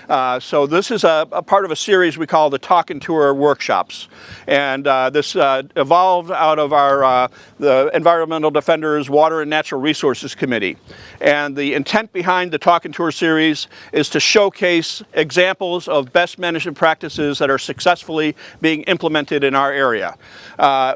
So this is a part of a series we call the Talk and Tour workshops. And this evolved out of our the Environmental Defenders Water and Natural Resources Committee. And the intent behind the Talk and Tour series is to showcase examples of best management practices that are successfully being implemented in our area.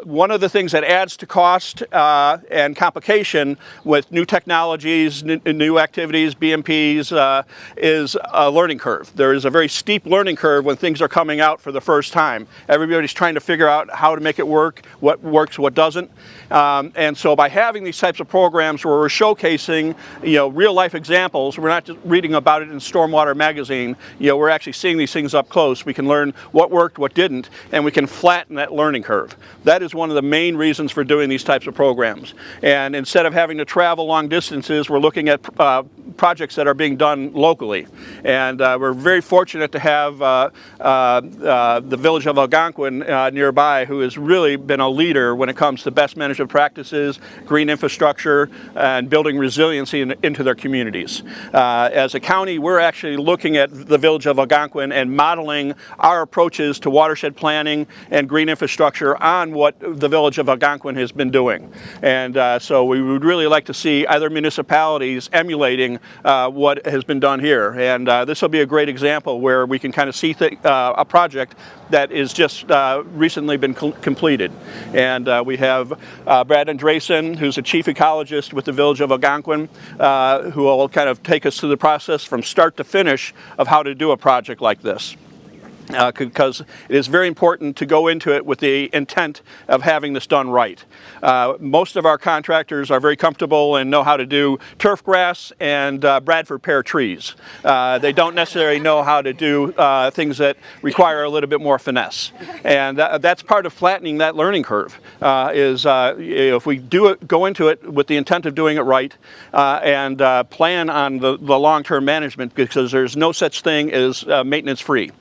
One of the things that adds to cost and complication with new technologies, new activities, BMPs, is a learning curve. There is a very steep learning curve when things are coming out for the first time. Everybody's trying to figure out how to make it work, what works, what doesn't. And so by having these types of programs where we're showcasing, real life examples, we're not just reading about it in Stormwater magazine, we're actually seeing these things up close. We can learn what worked, what didn't, and we can flatten that learning curve. That is one of the main reasons for doing these types of programs. And instead of having to travel long distances, we're looking at projects that are being done locally. And we're very fortunate to have the village of Algonquin nearby, who has really been a leader when it comes to best management practices, green infrastructure, and building resiliency into their communities. As a county, we're actually looking at the village of Algonquin and modeling our approaches to watershed planning and green infrastructure on what the village of Algonquin has been doing. And so we would really like to see other municipalities emulating what has been done here. And this will be a great example where we can kind of see a project that is just recently been completed. And we have Brad Andresen, who's a chief ecologist with the village of Algonquin, who will kind of take us through the process from start to finish of how to do a project like this. Because it is very important to go into it with the intent of having this done right. Most of our contractors are very comfortable and know how to do turf grass and Bradford pear trees. They don't necessarily know how to do things that require a little bit more finesse. And that's part of flattening that learning curve, if we go into it with the intent of doing it right and plan on the long-term management, because there's no such thing as maintenance-free.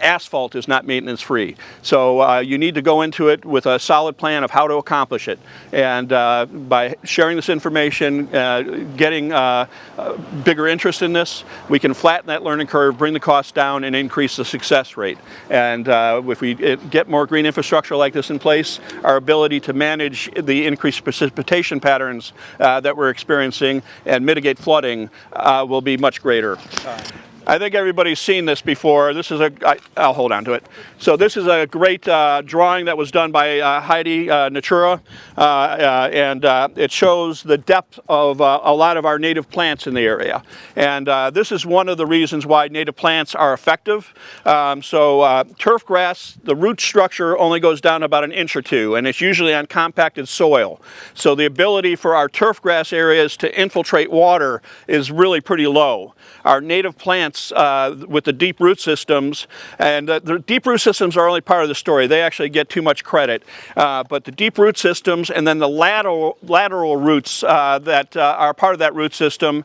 Asphalt is not maintenance free. So you need to go into it with a solid plan of how to accomplish it. And by sharing this information, getting bigger interest in this, we can flatten that learning curve, bring the cost down, and increase the success rate. And if we get more green infrastructure like this in place, our ability to manage the increased precipitation patterns that we're experiencing and mitigate flooding will be much greater. I think everybody's seen this before. This is I'll hold on to it. So this is a great drawing that was done by Heidi Natura, and it shows the depth of a lot of our native plants in the area. And this is one of the reasons why native plants are effective. Turf grass, the root structure only goes down about an inch or two, and it's usually on compacted soil. So the ability for our turf grass areas to infiltrate water is really pretty low. Our native plants with the deep root systems, and the deep root systems are only part of the story. They actually get too much credit. But the deep root systems and then the lateral roots that are part of that root system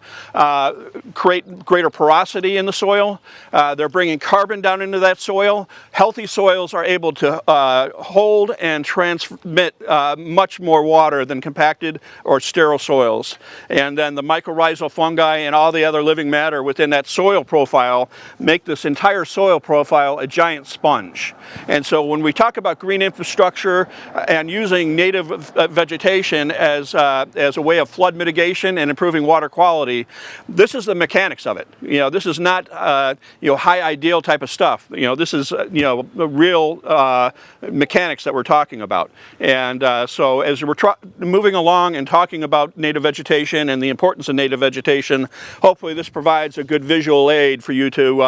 create greater porosity in the soil. They're bringing carbon down into that soil. Healthy soils are able to hold and transmit much more water than compacted or sterile soils. And then the mycorrhizal fungi and all the other living matter within that soil profile make this entire soil profile a giant sponge. And so when we talk about green infrastructure and using native vegetation as a way of flood mitigation and improving water quality, this is the mechanics of it. This is not high ideal type of stuff. This is real mechanics that we're talking about. And so as we're moving along and talking about native vegetation and the importance of native vegetation, hopefully this provides a good visual aid for you to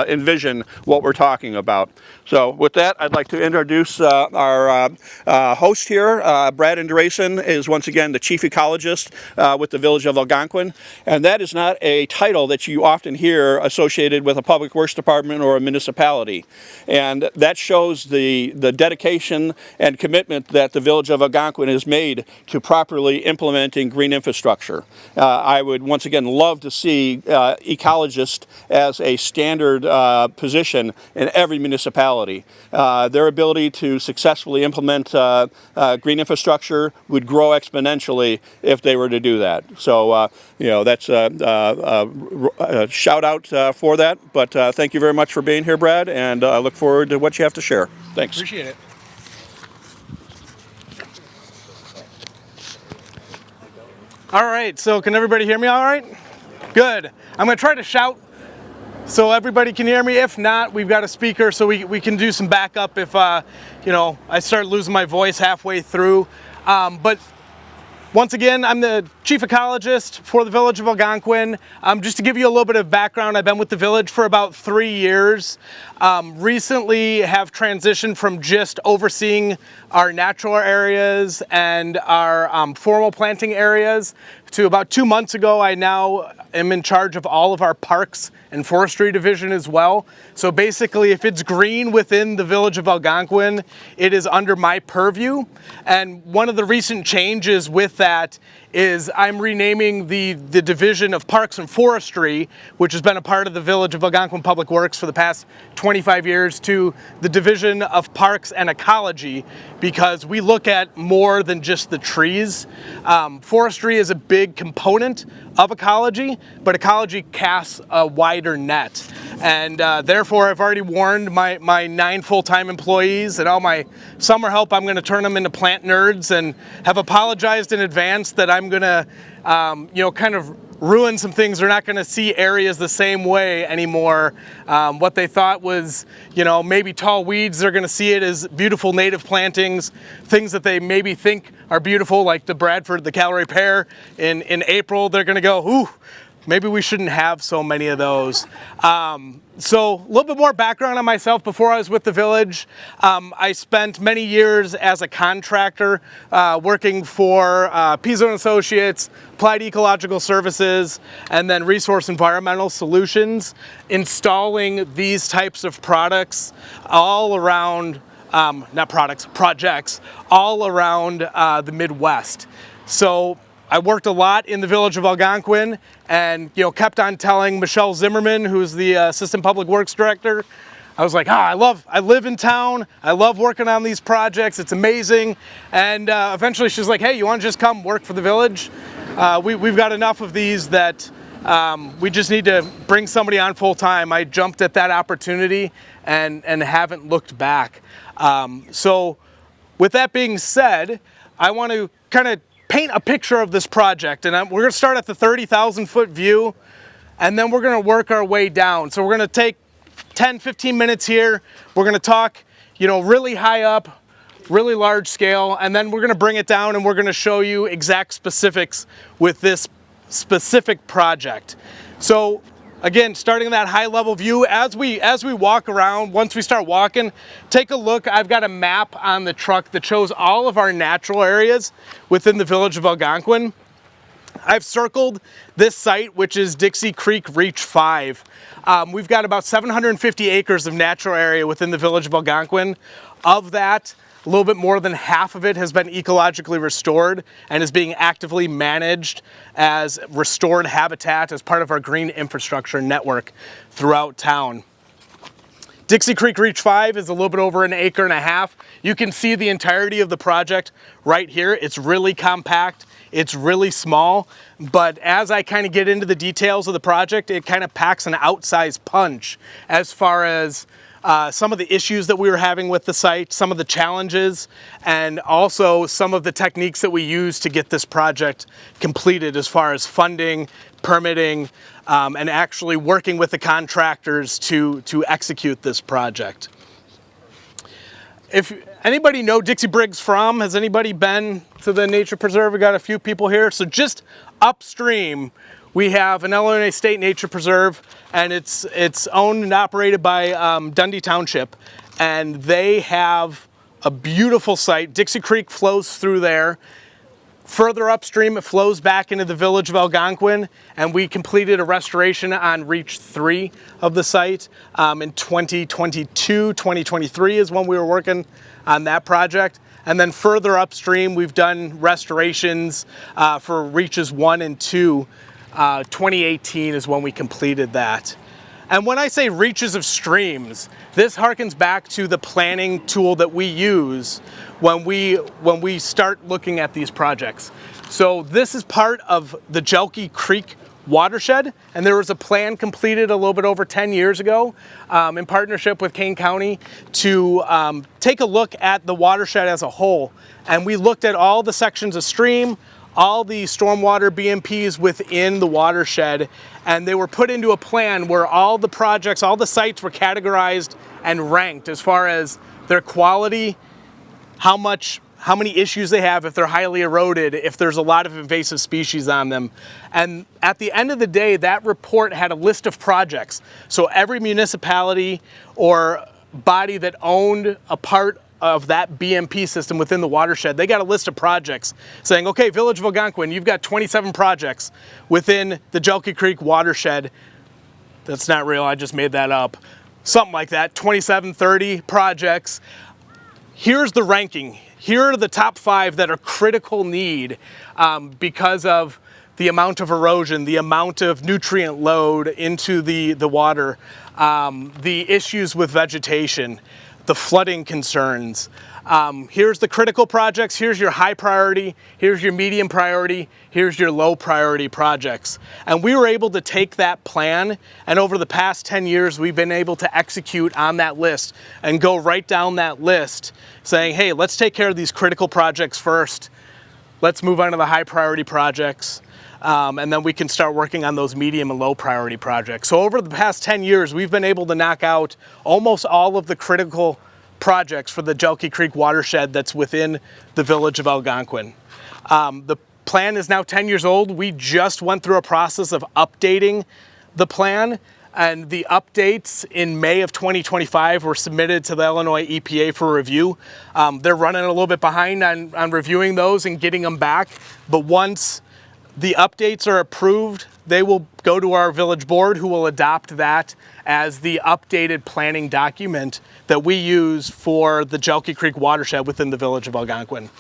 envision what we're talking about. So with that, I'd like to introduce our host here. Brad Andresen is once again the chief ecologist with the village of Algonquin, and that is not a title that you often hear associated with a public works department or a municipality. And that shows the dedication and commitment that the village of Algonquin has made to properly implementing green infrastructure. I would once again love to see ecologists almost as a standard position in every municipality. Their ability to successfully implement green infrastructure would grow exponentially if they were to do that. So, you know, that's a shout out for that. But thank you very much for being here, Brad, and I look forward to what you have to share. Thanks. Appreciate it. All right, so can everybody hear me all right? Good. I'm going to try to shout so everybody can hear me. If not, we've got a speaker so we can do some backup if, you know, I start losing my voice halfway through. But once again, I'm the Chief Ecologist for the Village of Algonquin. Just to give you a little bit of background, I've been with the village for about 3 years. Recently have transitioned from just overseeing our natural areas and our formal planting areas to about 2 months ago, I now am in charge of all of our parks and forestry division as well. So basically, if it's green within the Village of Algonquin, it is under my purview. And one of the recent changes with that is I'm renaming the Division of Parks and Forestry, which has been a part of the Village of Algonquin Public Works for the past 25 years, to the Division of Parks and Ecology, because we look at more than just the trees. Forestry is a big component of ecology, but ecology casts a wider net. And therefore, I've already warned my 9 full-time employees and all my summer help, I'm going to turn them into plant nerds, and have apologized in advance that I'm going to, you know, kind of ruin some things. They're not going to see areas the same way anymore. What they thought was, you know, maybe tall weeds, they're going to see it as beautiful native plantings. Things that they maybe think are beautiful, like the Bradford, the Callery pear in April, they're going to go, ooh, maybe we shouldn't have so many of those. So a little bit more background on myself. Before I was with the village, I spent many years as a contractor working for Pizzo & Associates, Applied Ecological Services, and then Resource Environmental Solutions, installing these types of products all around, projects, all around the Midwest. So I worked a lot in the Village of Algonquin, and kept on telling Michelle Zimmerman, who's the Assistant Public Works Director, I was like, I live in town, I love working on these projects, it's amazing. And eventually she's like, hey, you want to just come work for the village? We've got enough of these that we just need to bring somebody on full time. I jumped at that opportunity and haven't looked back. So with that being said, I want to kind of paint a picture of this project, and we're going to start at the 30,000 foot view, and then we're going to work our way down. So we're going to take 10-15 minutes here. We're going to talk, really high up, really large scale, and then we're going to bring it down and we're going to show you exact specifics with this specific project. So again, starting that high level view, as we walk around, once we start walking, take a look. I've got a map on the truck that shows all of our natural areas within the Village of Algonquin. I've circled this site, which is Dixie Creek Reach 5. We've got about 750 acres of natural area within the Village of Algonquin. Of that, a little bit more than half of it has been ecologically restored and is being actively managed as restored habitat as part of our green infrastructure network throughout town. Dixie Creek Reach 5 is a little bit over 1.5 acres. You can see the entirety of the project right here. It's really compact, it's really small, but as I kind of get into the details of the project, it kind of packs an outsized punch as far as some of the issues that we were having with the site, some of the challenges, and also some of the techniques that we use to get this project completed as far as funding, permitting, and actually working with the contractors to execute this project. If anybody know Dixie Briggs From, has anybody been to the nature preserve? We got a few people here. So just upstream, we have an Illinois State Nature Preserve, and it's owned and operated by Dundee Township, and they have a beautiful site. Dixie Creek flows through there. Further upstream, it flows back into the Village of Algonquin, and we completed a restoration on Reach 3 of the site in 2022. 2023 is when we were working on that project. And then further upstream, we've done restorations for Reaches 1 and 2. 2018 is when we completed that. And when I say reaches of streams, this harkens back to the planning tool that we use when we start looking at these projects. So this is part of the Dixie Creek watershed, and there was a plan completed a little bit over 10 years ago in partnership with Kane County to take a look at the watershed as a whole. And we looked at all the sections of stream, all the stormwater BMPs within the watershed, and they were put into a plan where all the projects, all the sites were categorized and ranked as far as their quality, how many issues they have, if they're highly eroded, if there's a lot of invasive species on them. And at the end of the day, that report had a list of projects. So every municipality or body that owned a part of that BMP system within the watershed, they got a list of projects saying, okay, Village of Algonquin, you've got 27 projects within the Dixie Creek watershed. That's not real, I just made that up. Something like that, 27, 30 projects. Here's the ranking. Here are the top 5 that are critical need because of the amount of erosion, the amount of nutrient load into the water, the issues with vegetation, the flooding concerns. Here's the critical projects, here's your high priority, here's your medium priority, here's your low priority projects. And we were able to take that plan, and over the past 10 years, we've been able to execute on that list and go right down that list saying, hey, let's take care of these critical projects first. Let's move on to the high priority projects. And then we can start working on those medium and low priority projects. So over the past 10 years, we've been able to knock out almost all of the critical projects for the Dixie Creek watershed that's within the Village of Algonquin. The plan is now 10 years old. We just went through a process of updating the plan, and the updates in May of 2025 were submitted to the Illinois EPA for review. They're running a little bit behind on reviewing those and getting them back, but once the updates are approved, they will go to our village board, who will adopt that as the updated planning document that we use for the Dixie Creek watershed within the Village of Algonquin.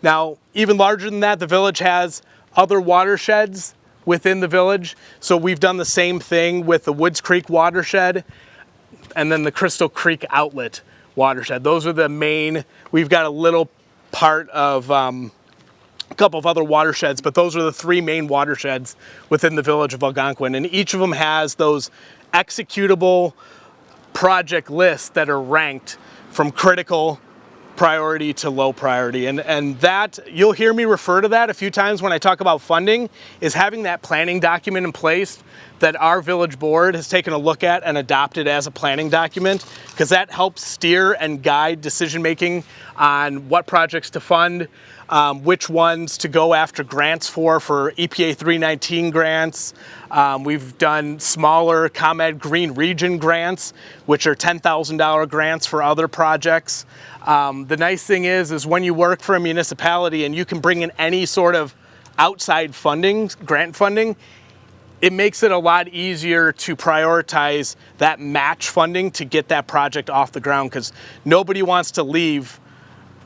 Now, even larger than that, the village has other watersheds within the village. So we've done the same thing with the Woods Creek watershed and then the Crystal Creek outlet watershed. Those are the main. We've got a little part of a couple of other watersheds, but those are the 3 main watersheds within the Village of Algonquin. And each of them has those executable project lists that are ranked from critical priority to low priority. And that, you'll hear me refer to that a few times when I talk about funding, is having that planning document in place that our village board has taken a look at and adopted as a planning document, because that helps steer and guide decision making on what projects to fund, which ones to go after grants for EPA 319 grants. We've done smaller ComEd Green Region grants, which are $10,000 grants for other projects. The nice thing is when you work for a municipality and you can bring in any sort of outside funding, grant funding, it makes it a lot easier to prioritize that match funding to get that project off the ground, because nobody wants to leave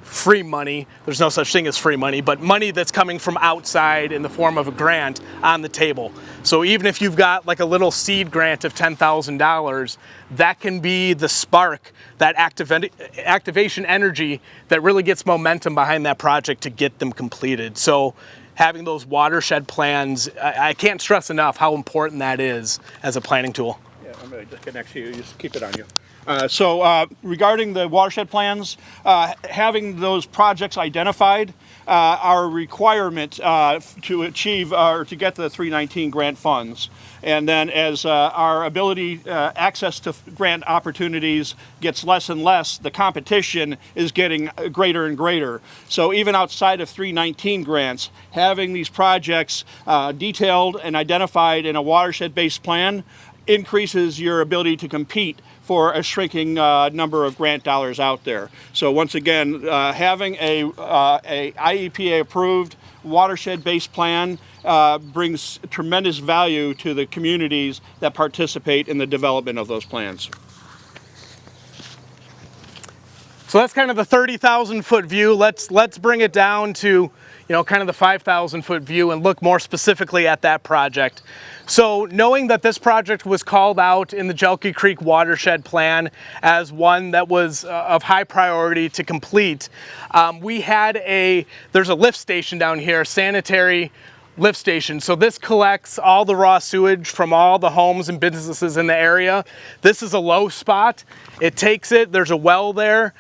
free money. There's no such thing as free money, but money that's coming from outside in the form of a grant on the table. So even if you've got like a little seed grant of $10,000, that can be the spark, that activation energy that really gets momentum behind that project to get them completed. So having those watershed plans, I can't stress enough how important that is as a planning tool. Yeah, I'm going to just get next to you, just keep it on you. Regarding the watershed plans, having those projects identified are a requirement to achieve or to get the 319 grant funds. And then as our ability, access to grant opportunities gets less and less, the competition is getting greater and greater. So even outside of 319 grants, having these projects detailed and identified in a watershed-based plan increases your ability to compete for a shrinking number of grant dollars out there. So once again, having a IEPA approved watershed-based plan brings tremendous value to the communities that participate in the development of those plans. So that's kind of the 30,000 foot view. Let's bring it down to, kind of the 5,000 foot view and look more specifically at that project. So knowing that this project was called out in the Dixie Creek watershed plan as one that was of high priority to complete, there's a lift station down here, sanitary lift station. So this collects all the raw sewage from all the homes and businesses in the area. This is a low spot. It takes it, there's a well there.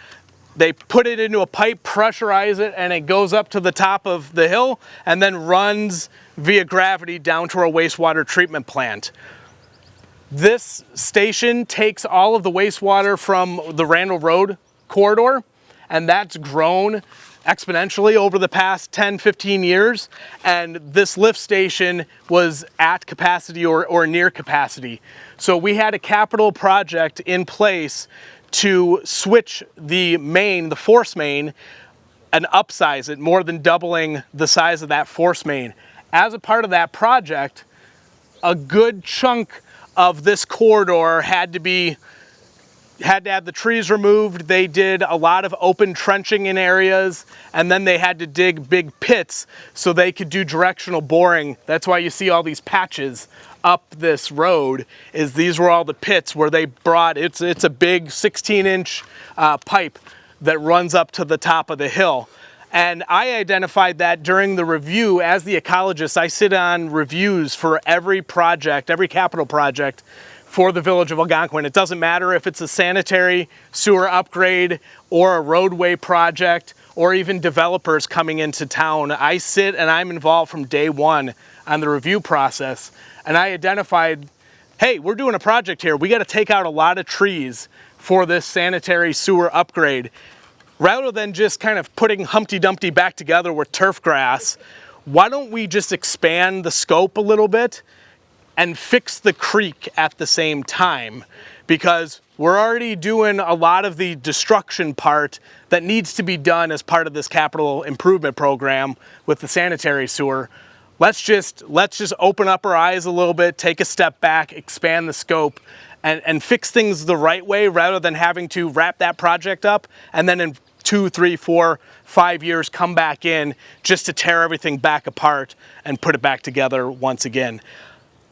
They put it into a pipe, pressurize it, and it goes up to the top of the hill and then runs via gravity down to our wastewater treatment plant. This station takes all of the wastewater from the Randall Road corridor, and that's grown exponentially over the past 10, 15 years. And this lift station was at capacity or near capacity. So we had a capital project in place to switch the main, the force main, and upsize it, more than doubling the size of that force main. As a part of that project, a good chunk of this corridor had to have the trees removed. They did a lot of open trenching in areas, and then they had to dig big pits so they could do directional boring. That's why you see all these patches up this road, is these were all the pits where they brought, it's a big 16-inch pipe that runs up to the top of the hill. And I identified that during the review. As the ecologist, I sit on reviews for every project, every capital project for the village of Algonquin. It doesn't matter if it's a sanitary sewer upgrade or a roadway project or even developers coming into town. I sit and I'm involved from day one on the review process. And I identified, hey, we're doing a project here. We got to take out a lot of trees for this sanitary sewer upgrade. Rather than just kind of putting Humpty Dumpty back together with turf grass, why don't we just expand the scope a little bit and fix the creek at the same time? Because we're already doing a lot of the destruction part that needs to be done as part of this capital improvement program with the sanitary sewer. Let's just open up our eyes a little bit, take a step back, expand the scope, and fix things the right way rather than having to wrap that project up and then in 2, 3, 4, 5 years come back in just to tear everything back apart and put it back together once again.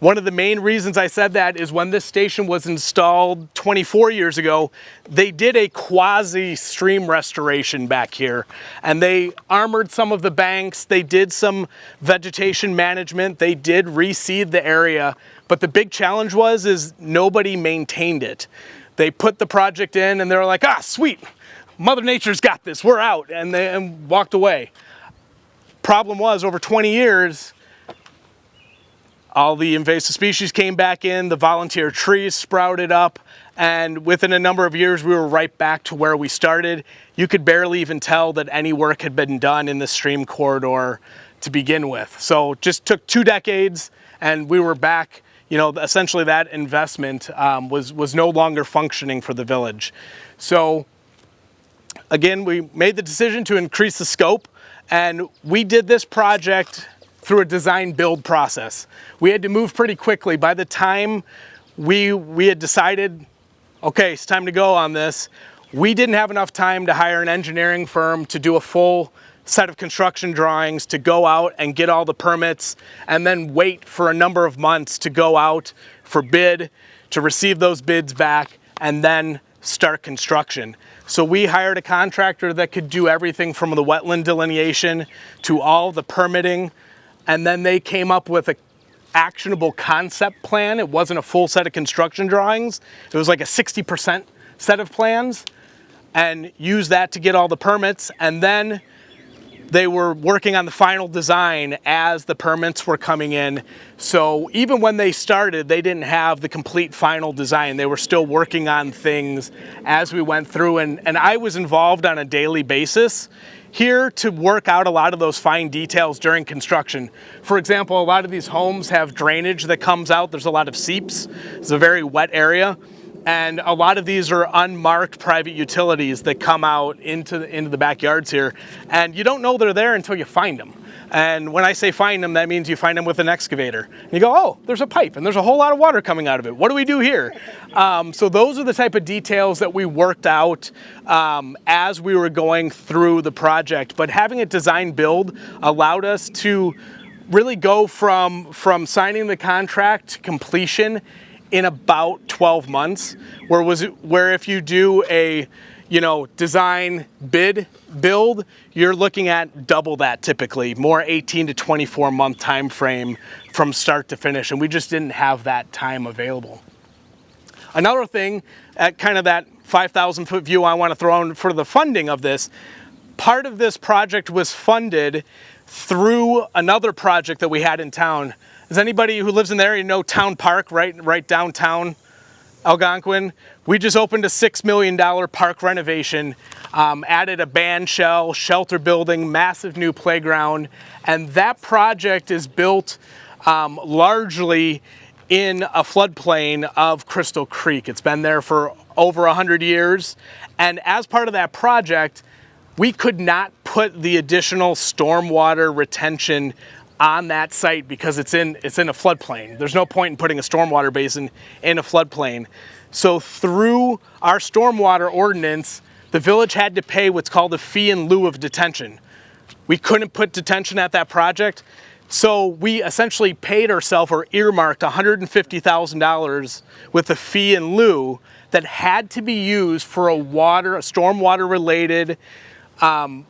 One of the main reasons I said that is when this station was installed 24 years ago, they did a quasi-stream restoration back here. And they armored some of the banks, they did some vegetation management, they did reseed the area. But the big challenge is nobody maintained it. They put the project in and they were like, sweet, Mother Nature's got this, we're out, and walked away. Problem was, over 20 years, all the invasive species came back in, the volunteer trees sprouted up, and within a number of years we were right back to where we started. You could barely even tell that any work had been done in the stream corridor to begin with. So it just took 2 decades and we were back. Essentially that investment was no longer functioning for the village. So again, we made the decision to increase the scope, and we did this project through a design build process. We had to move pretty quickly. By the time we had decided, okay, it's time to go on this, we didn't have enough time to hire an engineering firm to do a full set of construction drawings, to go out and get all the permits, and then wait for a number of months to go out for bid, to receive those bids back, and then start construction. So we hired a contractor that could do everything from the wetland delineation to all the permitting, and then they came up with an actionable concept plan. It wasn't a full set of construction drawings. It was like a 60% set of plans, and used that to get all the permits. And then they were working on the final design as the permits were coming in. So even when they started, they didn't have the complete final design. They were still working on things as we went through, and I was involved on a daily basis here to work out a lot of those fine details during construction. For example, a lot of these homes have drainage that comes out. There's a lot of seeps. It's a very wet area. And a lot of these are unmarked private utilities that come out into the backyards here. And you don't know they're there until you find them. And when I say find them, that means you find them with an excavator. And you go, oh, there's a pipe and there's a whole lot of water coming out of it. What do we do here? So those are the type of details that we worked out as we were going through the project. But having a design build allowed us to really go from signing the contract to completion in about 12 months, where if you do a design build, you're looking at double that typically, more 18 to 24 month time frame from start to finish, and we just didn't have that time available. Another thing, at kind of that 5,000 foot view I want to throw in for the funding of this, part of this project was funded through another project that we had in town. Does anybody who lives in the area know Town Park, right downtown Algonquin? We just opened a $6 million park renovation, added a band shell, shelter building, massive new playground, and that project is built largely in a floodplain of Crystal Creek. It's been there for over 100 years, and as part of that project, we could not put the additional stormwater retention on that site because it's in a floodplain. There's no point in putting a stormwater basin in a floodplain. So through our stormwater ordinance, the village had to pay what's called a fee in lieu of detention. We couldn't put detention at that project, so we essentially paid ourselves or earmarked $150,000 with a fee in lieu that had to be used for a stormwater related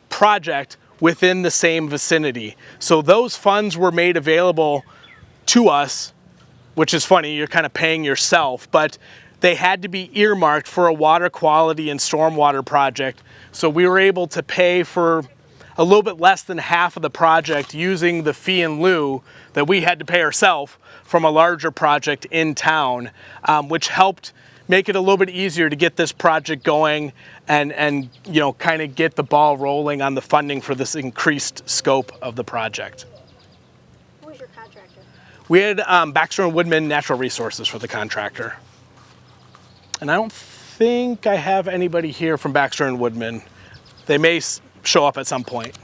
project within the same vicinity. So those funds were made available to us, which is funny, you're kind of paying yourself, but they had to be earmarked for a water quality and stormwater project. So we were able to pay for a little bit less than half of the project using the fee in lieu that we had to pay ourselves from a larger project in town, which helped make it a little bit easier to get this project going and kind of get the ball rolling on the funding for this increased scope of the project. Who was your contractor? We had Baxter & Woodman Natural Resources for the contractor. And I don't think I have anybody here from Baxter & Woodman. They may show up at some point.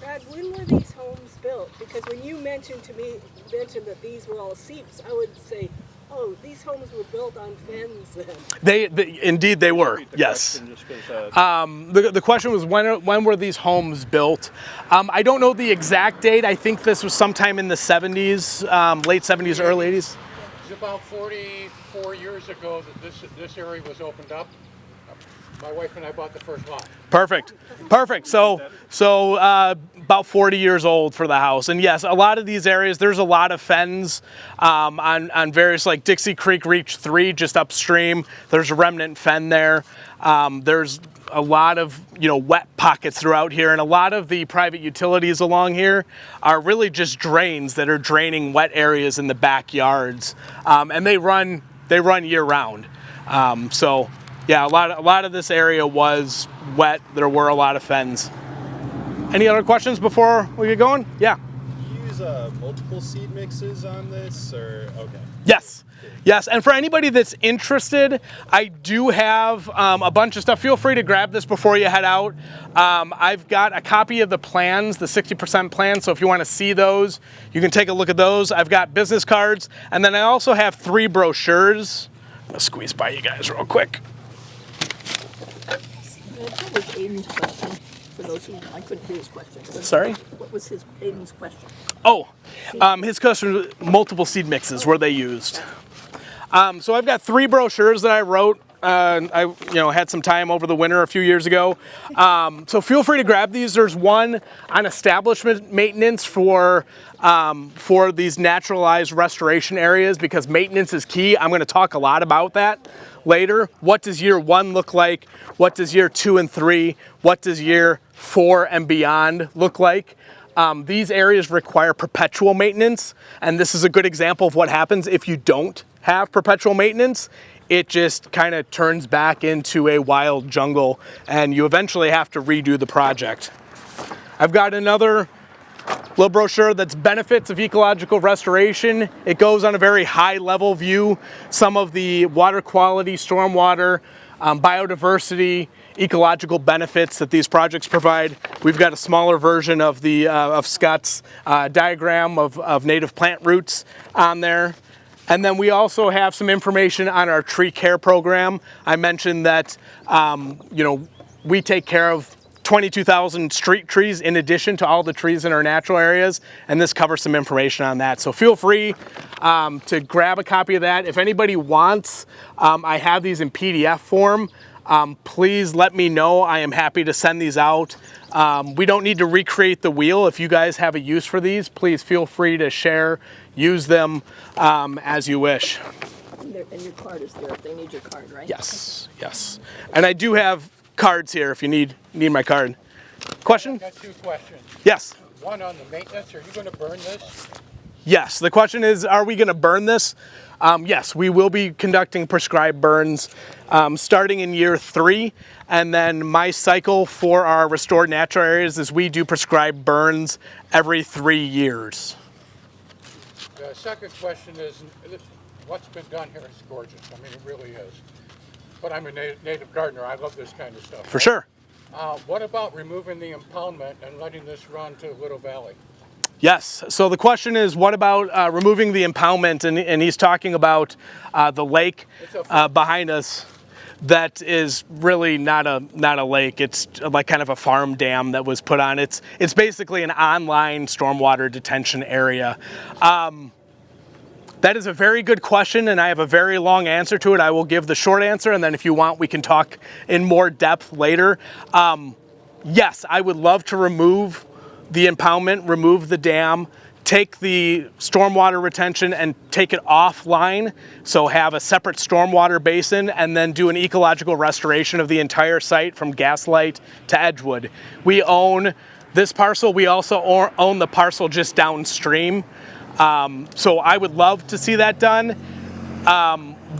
Brad, when were these homes built? Because when you mentioned that these were all seeps, I would say, oh, these homes were built on fens then. Indeed they were, yes. The question was when were these homes built? I don't know the exact date. I think this was sometime in the 70s, late 70s, early 80s. It was about 44 years ago that this area was opened up. My wife and I bought the first lot. Perfect. So about 40 years old for the house. And yes, a lot of these areas, there's a lot of fens on various, like Dixie Creek Reach 3 just upstream. There's a remnant fen there. There's a lot of wet pockets throughout here, and a lot of the private utilities along here are really just drains that are draining wet areas in the backyards, and they run year round. So yeah, a lot of this area was wet. There were a lot of fens. Any other questions before we get going? Yeah. Do you use multiple seed mixes on this, or okay? Yes, and for anybody that's interested, I do have a bunch of stuff. Feel free to grab this before you head out. I've got a copy of the plans, the 60% plan, so if you want to see those, you can take a look at those. I've got business cards, and then I also have 3 brochures. I'm going to squeeze by you guys real quick. What was Aiden's question? For those who I couldn't hear his question. Sorry? What was Aiden's question? Oh, his question was multiple seed mixes, were they used? So I've got 3 brochures that I wrote. I had some time over the winter a few years ago. So feel free to grab these. There's one on establishment maintenance for these naturalized restoration areas, because maintenance is key. I'm going to talk a lot about that later. What does year 1 look like? What does year 2 and 3? What does year 4 and beyond look like? These areas require perpetual maintenance, and this is a good example of what happens if you don't have perpetual maintenance. It just kind of turns back into a wild jungle, and you eventually have to redo the project. I've got another little brochure that's benefits of ecological restoration. It goes on a very high level view, some of the water quality, stormwater, biodiversity, ecological benefits that these projects provide. We've got a smaller version of the of Scott's diagram of native plant roots on there. And then we also have some information on our tree care program. I mentioned that we take care of 22,000 street trees in addition to all the trees in our natural areas, and this covers some information on that. So feel free to grab a copy of that. If anybody wants, I have these in PDF form. Please let me know. I am happy to send these out. We don't need to recreate the wheel. If you guys have a use for these, please feel free to share, use them as you wish. And your card is there if they need your card, right? Yes, yes. And I do have cards here if you need my card. Question? I've got two questions. Yes. One on the maintenance. Are you going to burn this? Yes. The question is, are we going to burn this? Yes, we will be conducting prescribed burns starting in year 3. And then my cycle for our restored natural areas is we do prescribed burns every 3 years. The second question is, what's been done here is gorgeous. I mean, it really is. But I'm a native gardener. I love this kind of stuff. For sure. What about removing the impoundment and letting this run to Little Valley? Yes. So the question is, what about removing the impoundment? And he's talking about the lake behind us. That is really not a lake. It's like kind of a farm dam that was put on. It's basically an online stormwater detention area. That is a very good question, and I have a very long answer to it. I will give the short answer, and then if you want, we can talk in more depth later. Yes, I would love to remove the impoundment, remove the dam, take the stormwater retention and take it offline, so have a separate stormwater basin, and then do an ecological restoration of the entire site from Gaslight to Edgewood. We own this parcel. We also own the parcel just downstream. So I would love to see that done.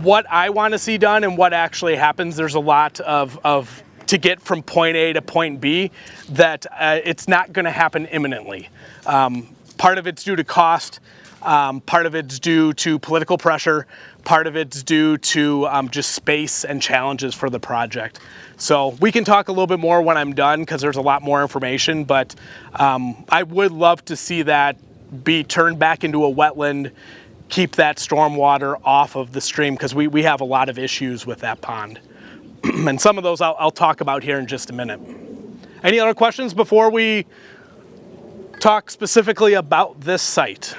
What I want to see done and what actually happens, there's a lot of to get from point A to point B that it's not going to happen imminently. Part of it's due to cost, part of it's due to political pressure, part of it's due to just space and challenges for the project. So we can talk a little bit more when I'm done because there's a lot more information, but I would love to see that be turned back into a wetland, keep that stormwater off of the stream because we have a lot of issues with that pond. And some of those I'll talk about here in just a minute. Any other questions before we talk specifically about this site?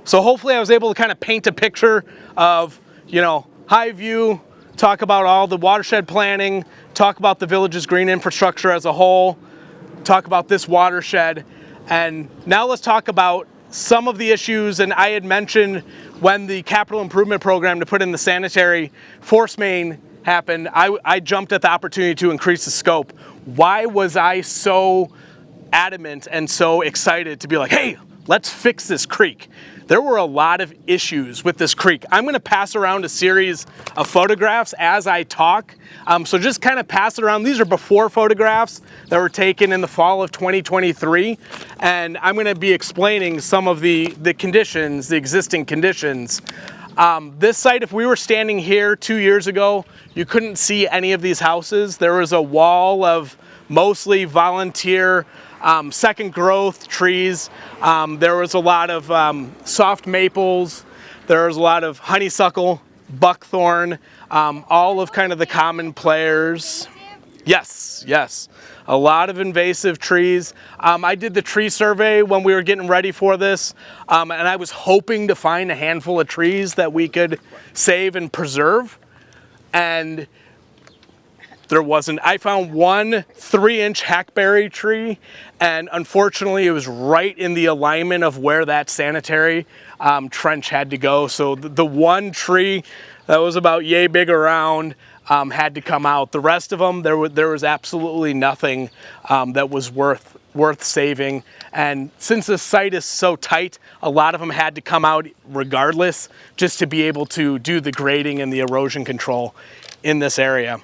So hopefully I was able to kind of paint a picture of, high view, talk about all the watershed planning, talk about the village's green infrastructure as a whole, talk about this watershed. And now let's talk about some of the issues. And I had mentioned when the capital improvement program to put in the sanitary force main happened, I jumped at the opportunity to increase the scope. Why was I so adamant and so excited to be like, hey, let's fix this creek? There were a lot of issues with this creek. I'm going to pass around a series of photographs as I talk. So just kind of pass it around. These are before photographs that were taken in the fall of 2023. And I'm going to be explaining some of the conditions, the existing conditions. This site, if we were standing here 2 years ago, you couldn't see any of these houses. There was a wall of mostly volunteer second growth trees. There was a lot of soft maples. There was a lot of honeysuckle, buckthorn, all of kind of the common players. Yes, yes. A lot of invasive trees. I did the tree survey when we were getting ready for this, and I was hoping to find a handful of trees that we could save and preserve, and there wasn't. I found one 3-inch hackberry tree, and unfortunately it was right in the alignment of where that sanitary trench had to go. So the one tree that was about yay big around had to come out. The rest of them, there was absolutely nothing that was worth saving. And since the site is so tight, a lot of them had to come out regardless, just to be able to do the grading and the erosion control in this area.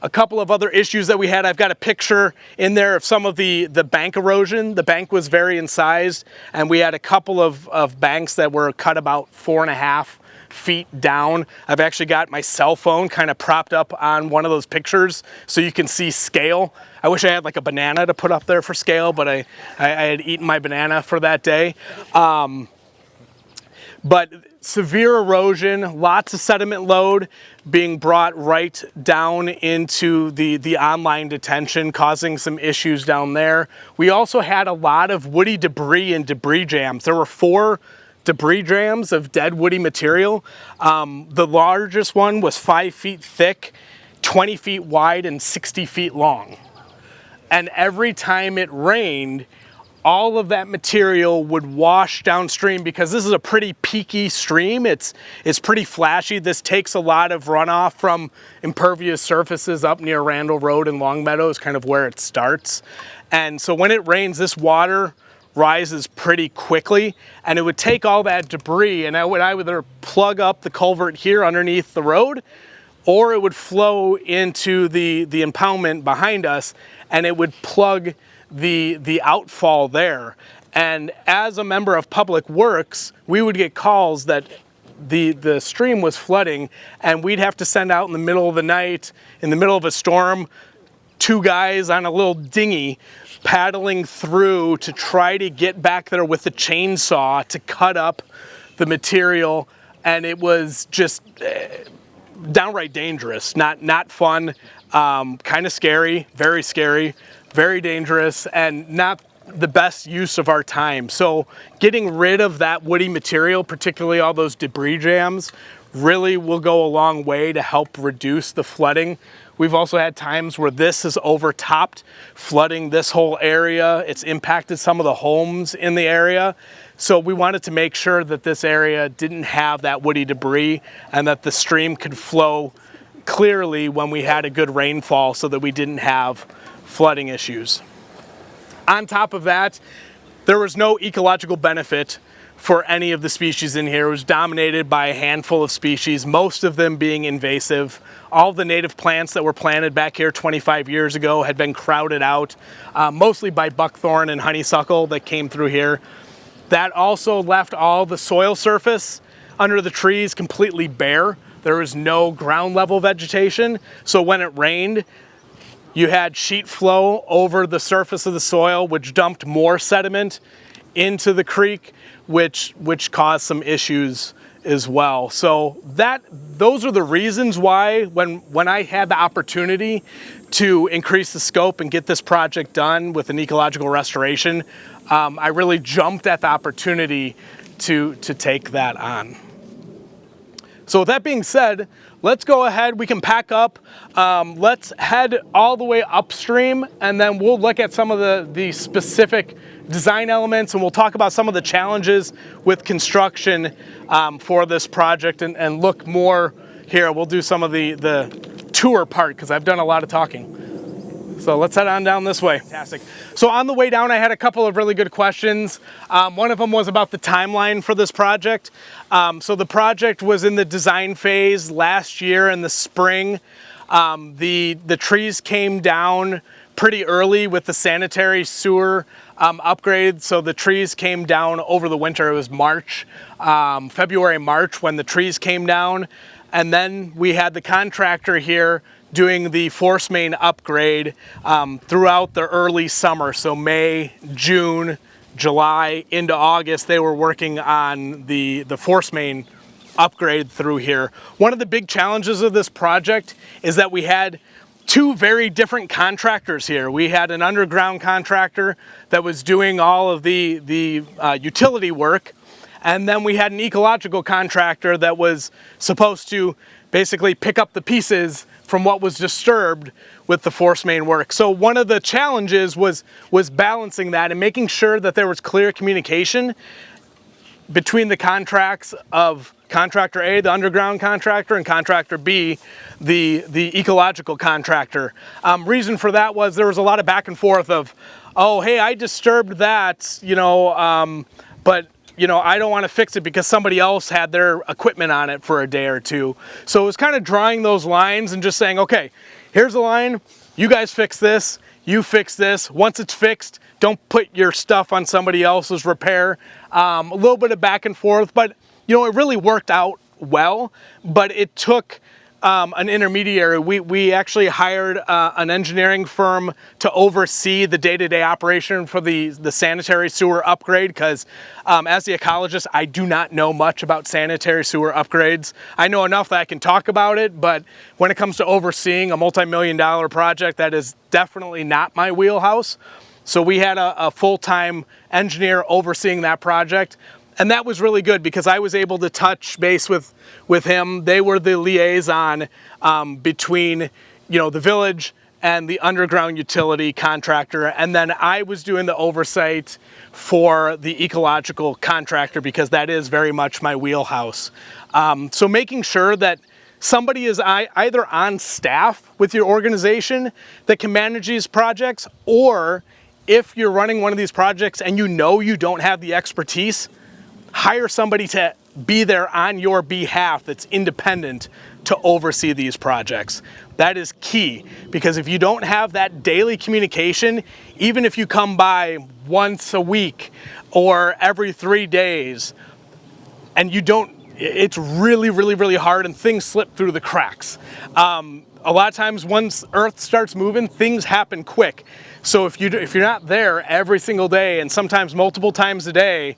A couple of other issues that we had, I've got a picture in there of some of the bank erosion. The bank was very incised, and we had a couple of banks that were cut about 4.5 feet down. I've actually got my cell phone kind of propped up on one of those pictures so you can see scale. I wish I had like a banana to put up there for scale, but I had eaten my banana for that day. But severe erosion, lots of sediment load being brought right down into the online detention, causing some issues down there. We also had a lot of woody debris and debris jams. There were 4 debris jams of dead woody material. The largest one was 5 feet thick, 20 feet wide, and 60 feet long. And every time it rained, all of that material would wash downstream because this is a pretty peaky stream. It's pretty flashy. This takes a lot of runoff from impervious surfaces up near Randall Road and Longmeadow is kind of where it starts. And so when it rains, this water rises pretty quickly, and it would take all that debris, and I would either plug up the culvert here underneath the road, or it would flow into the impoundment behind us, and it would plug the outfall there. And as a member of Public Works, we would get calls that the stream was flooding, and we'd have to send out in the middle of the night, in the middle of a storm, 2 guys on a little dinghy paddling through to try to get back there with the chainsaw to cut up the material. And it was just downright dangerous, not fun, kind of scary, very dangerous, and not the best use of our time. So getting rid of that woody material, particularly all those debris jams, really will go a long way to help reduce the flooding. We've also had times where this has overtopped, flooding this whole area. It's impacted some of the homes in the area. So we wanted to make sure that this area didn't have that woody debris and that the stream could flow clearly when we had a good rainfall so that we didn't have flooding issues. On top of that, there was no ecological benefit for any of the species in here. It was dominated by a handful of species, most of them being invasive. All the native plants that were planted back here 25 years ago had been crowded out, mostly by buckthorn and honeysuckle that came through here. That also left all the soil surface under the trees completely bare. There was no ground level vegetation, so when it rained, you had sheet flow over the surface of the soil, which dumped more sediment into the creek, which caused some issues as well. So those are the reasons why when I had the opportunity to increase the scope and get this project done with an ecological restoration, I really jumped at the opportunity to take that on. So with that being said, let's go ahead, we can pack up, let's head all the way upstream, and then we'll look at some of the specific design elements, and we'll talk about some of the challenges with construction for this project, and look more here. We'll do some of the tour part, because I've done a lot of talking. So let's head on down this way. Fantastic. So on the way down, I had a couple of really good questions. One of them was about the timeline for this project. So the project was in the design phase last year in the spring. The trees came down pretty early with the sanitary sewer upgrade. So the trees came down over the winter. It was March, February, March when the trees came down. And then we had the contractor here doing the force main upgrade throughout the early summer. So May, June, July into August, they were working on the force main upgrade through here. One of the big challenges of this project is that we had 2 very different contractors here. We had an underground contractor that was doing all of the utility work, and then we had an ecological contractor that was supposed to basically pick up the pieces from what was disturbed with the force main work. So one of the challenges was balancing that and making sure that there was clear communication between the contracts of contractor A, the underground contractor, and contractor B, the ecological contractor. Reason for that was there was a lot of back and forth of, oh, hey, I disturbed that, but I don't want to fix it because somebody else had their equipment on it for a day or two. So it was kind of drawing those lines and just saying, okay, here's the line, you guys fix this, you fix this. Once it's fixed, don't put your stuff on somebody else's repair. A little bit of back and forth, but you know, it really worked out well, but it took an intermediary. We actually hired an engineering firm to oversee the day-to-day operation for the sanitary sewer upgrade, because as the ecologist, I do not know much about sanitary sewer upgrades. I know enough that I can talk about it, but when it comes to overseeing a multi-million-dollar project, that is definitely not my wheelhouse. So we had a full-time engineer overseeing that project. And that was really good because I was able to touch base with him. They were the liaison between, you know, the village and the underground utility contractor. And then I was doing the oversight for the ecological contractor because that is very much my wheelhouse. So making sure that somebody is either on staff with your organization that can manage these projects, or if you're running one of these projects and you know you don't have the expertise, hire somebody to be there on your behalf that's independent to oversee these projects. That is key, because if you don't have that daily communication, even if you come by once a week or every 3 days, and you don't, it's really, really, really hard and things slip through the cracks. A lot of times once Earth starts moving, things happen quick. So if you're not there every single day and sometimes multiple times a day,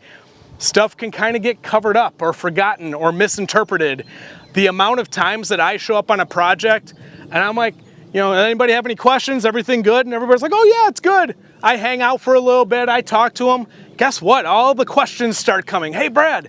stuff can kind of get covered up or forgotten or misinterpreted. The amount of times that I show up on a project and I'm like, you know, anybody have any questions? Everything good? And everybody's like, oh yeah, it's good. I hang out for a little bit. I talk to them. Guess what? All the questions start coming. Hey, Brad,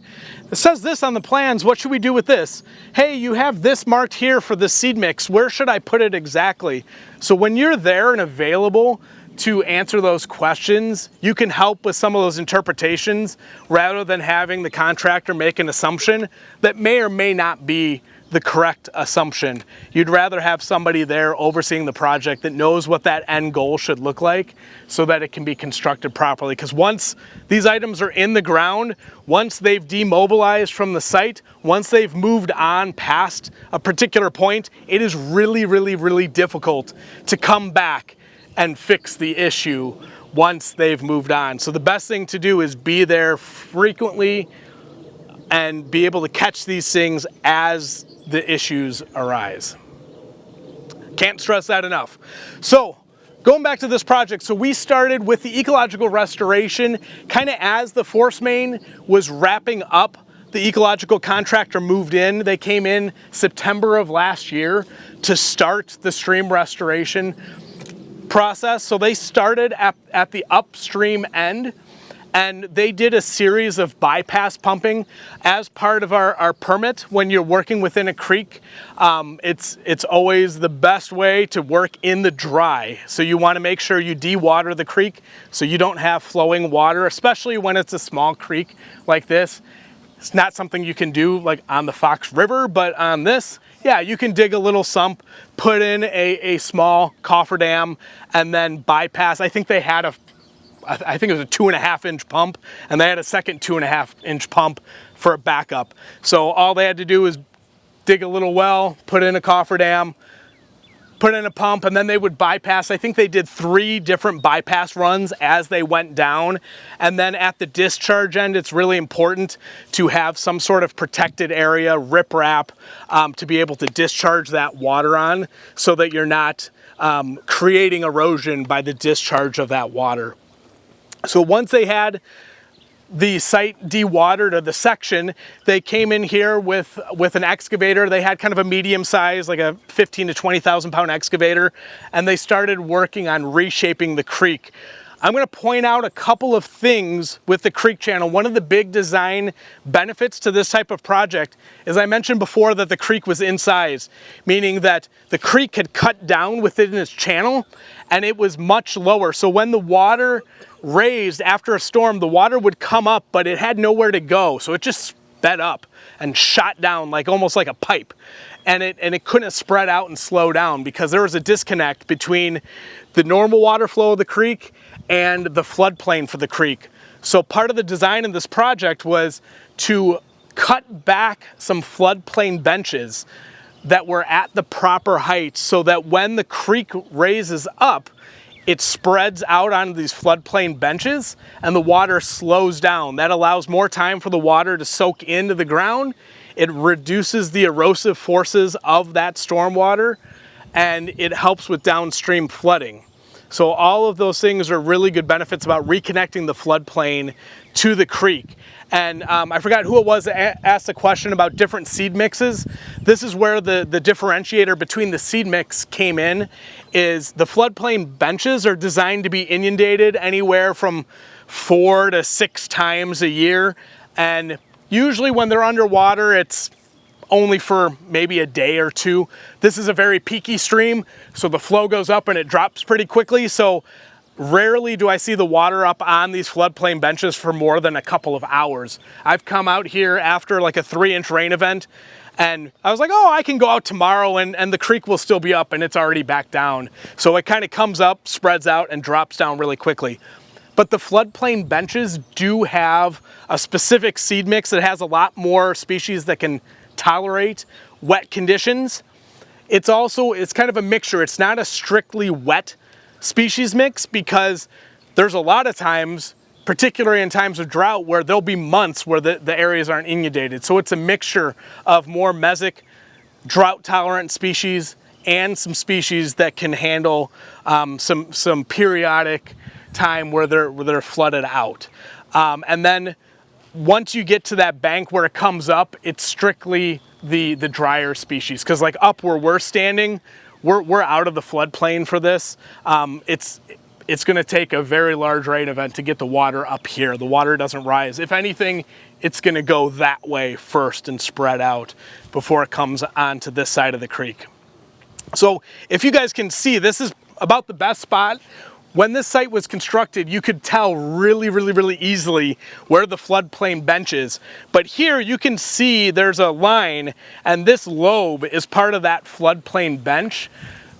it says this on the plans. What should we do with this? Hey, you have this marked here for the seed mix. Where should I put it exactly? So when you're there and available to answer those questions, you can help with some of those interpretations rather than having the contractor make an assumption that may or may not be the correct assumption. You'd rather have somebody there overseeing the project that knows what that end goal should look like so that it can be constructed properly. Because once these items are in the ground, once they've demobilized from the site, once they've moved on past a particular point, it is really, really, really difficult to come back and fix the issue once they've moved on. So the best thing to do is be there frequently and be able to catch these things as the issues arise. Can't stress that enough. So going back to this project, so we started with the ecological restoration kind of as the force main was wrapping up. The ecological contractor moved in. They came in September of last year to start the stream restoration process. So they started at the upstream end, and they did a series of bypass pumping as part of our permit. When you're working within a creek, it's always the best way to work in the dry. So you want to make sure you de-water the creek so you don't have flowing water, especially when it's a small creek like this. It's not something you can do like on the Fox River, but on this, yeah, you can dig a little sump, put in a small cofferdam, and then bypass. I think they had I think it was a 2.5-inch pump, and they had a second 2.5-inch pump for a backup. So all they had to do was dig a little well, put in a cofferdam, put in a pump, and then they would bypass. I think they did 3 different bypass runs as they went down. And then at the discharge end, it's really important to have some sort of protected area, riprap, to be able to discharge that water on so that you're not creating erosion by the discharge of that water. So once they had the site dewatered, or the section, they came in here with an excavator. They had kind of a medium size, like a 15 to 20,000 pound excavator, and they started working on reshaping the creek. I'm going to point out a couple of things with the creek channel. One of the big design benefits to this type of project is, I mentioned before that the creek was incised, meaning that the creek had cut down within its channel and it was much lower. So when the water raised after a storm, the water would come up, but it had nowhere to go. So it just sped up and shot down like almost like a pipe. And it couldn't spread out and slow down because there was a disconnect between the normal water flow of the creek and the floodplain for the creek. So part of the design of this project was to cut back some floodplain benches that were at the proper height so that when the creek raises up, it spreads out onto these floodplain benches and the water slows down. That allows more time for the water to soak into the ground. It reduces the erosive forces of that stormwater, and it helps with downstream flooding. So all of those things are really good benefits about reconnecting the floodplain to the creek. And I forgot who it was that asked the question about different seed mixes. This is where the differentiator between the seed mix came in, is the floodplain benches are designed to be inundated anywhere from 4 to 6 times a year. And usually when they're underwater, it's only for maybe a day or two. This is a very peaky stream, so the flow goes up and it drops pretty quickly. So rarely do I see the water up on these floodplain benches for more than a couple of hours. I've come out here after like a 3-inch rain event, and I was like, oh, I can go out tomorrow and the creek will still be up and it's already back down. So it kind of comes up, spreads out, and drops down really quickly. But the floodplain benches do have a specific seed mix that has a lot more species that can tolerate wet conditions. It's kind of a mixture. It's not a strictly wet species mix, because there's a lot of times, particularly in times of drought, where there'll be months where the areas aren't inundated. So it's a mixture of more mesic, drought tolerant species and some species that can handle some periodic time where they're flooded out. And then once you get to that bank where it comes up, it's strictly the drier species, because like up where we're standing, we're out of the floodplain for this. It's going to take a very large rain event to get the water up here. The water doesn't rise. If anything, it's going to go that way first and spread out before it comes onto this side of the creek. So if you guys can see, this is about the best spot. When this site was constructed, you could tell really easily where the floodplain bench is. But here you can see there's a line, and this lobe is part of that floodplain bench.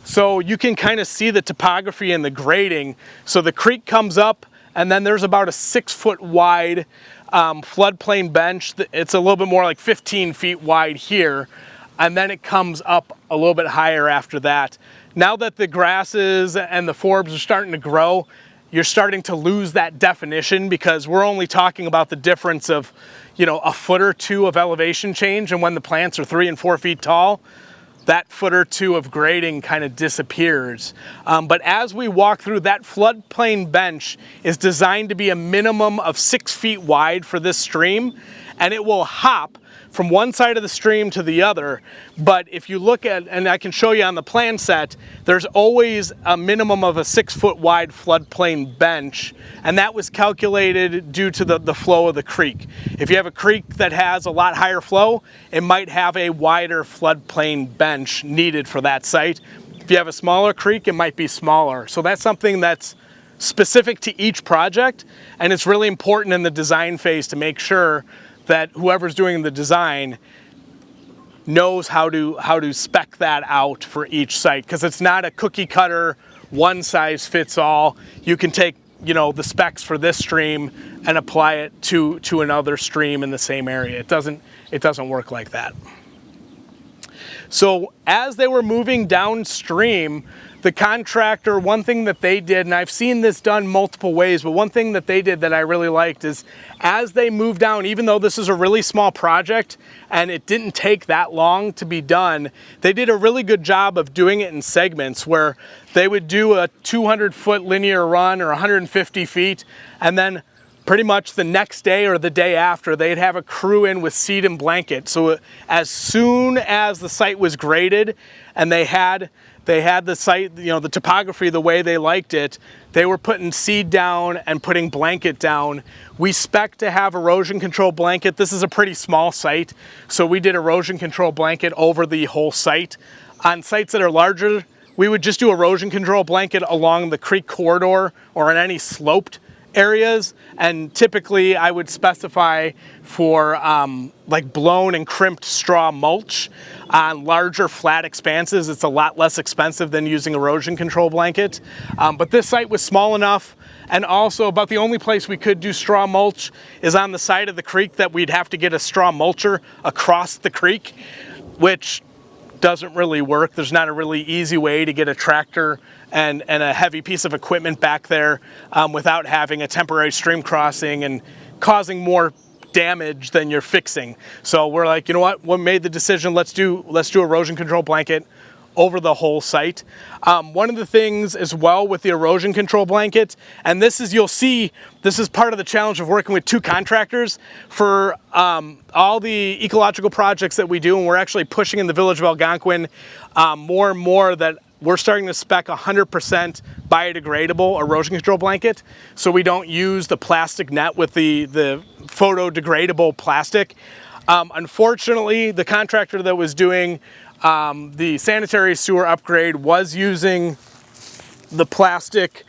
So you can kind of see the topography and the grading. So the creek comes up, and then there's about a 6-foot wide floodplain bench. It's a little bit more like 15 feet wide here. And then it comes up a little bit higher after that. Now that the grasses and the forbs are starting to grow, you're starting to lose that definition, because we're only talking about the difference of, a foot or two of elevation change. And when the plants are 3 and 4 feet tall, that foot or two of grading kind of disappears. But as we walk through, that floodplain bench is designed to be a minimum of 6 feet wide for this stream, and it will hop from one side of the stream to the other. But if you look at, and I can show you on the plan set, there's always a minimum of a 6-foot wide floodplain bench, and that was calculated due to the flow of the creek. If you have a creek that has a lot higher flow, it might have a wider floodplain bench needed for that site. If you have a smaller creek, it might be smaller. So that's something that's specific to each project, and it's really important in the design phase to make sure that whoever's doing the design knows how to spec that out for each site, because it's not a cookie cutter, one size fits all. You can take the specs for this stream and apply it to another stream in the same area. It doesn't work like that. So as they were moving downstream, the contractor, one thing that they did, and I've seen this done multiple ways, but one thing that they did that I really liked is, as they moved down, even though this is a really small project and it didn't take that long to be done, they did a really good job of doing it in segments, where they would do a 200-foot linear run or 150 feet, and then pretty much the next day or the day after, they'd have a crew in with seed and blanket. So as soon as the site was graded and they had the site, the topography the way they liked it, they were putting seed down and putting blanket down. We spec to have erosion control blanket. This is a pretty small site, so we did erosion control blanket over the whole site. On sites that are larger, we would just do erosion control blanket along the creek corridor or in any sloped areas, and typically I would specify for like blown and crimped straw mulch on larger flat expanses. It's a lot less expensive than using erosion control blanket, but this site was small enough, and also about the only place we could do straw mulch is on the side of the creek that we'd have to get a straw mulcher across the creek, which doesn't really work. There's not a really easy way to get a tractor and a heavy piece of equipment back there without having a temporary stream crossing and causing more damage than you're fixing. So we're like, you know what? We made the decision. Let's do erosion control blanket over the whole site. One of the things as well with the erosion control blanket, and this is, you'll see, this is part of the challenge of working with two contractors for all the ecological projects that we do, and we're actually pushing in the village of Algonquin more and more that we're starting to spec 100% biodegradable erosion control blanket, so we don't use the plastic net with the photodegradable plastic. Unfortunately, the contractor that was doing the sanitary sewer upgrade was using the plastic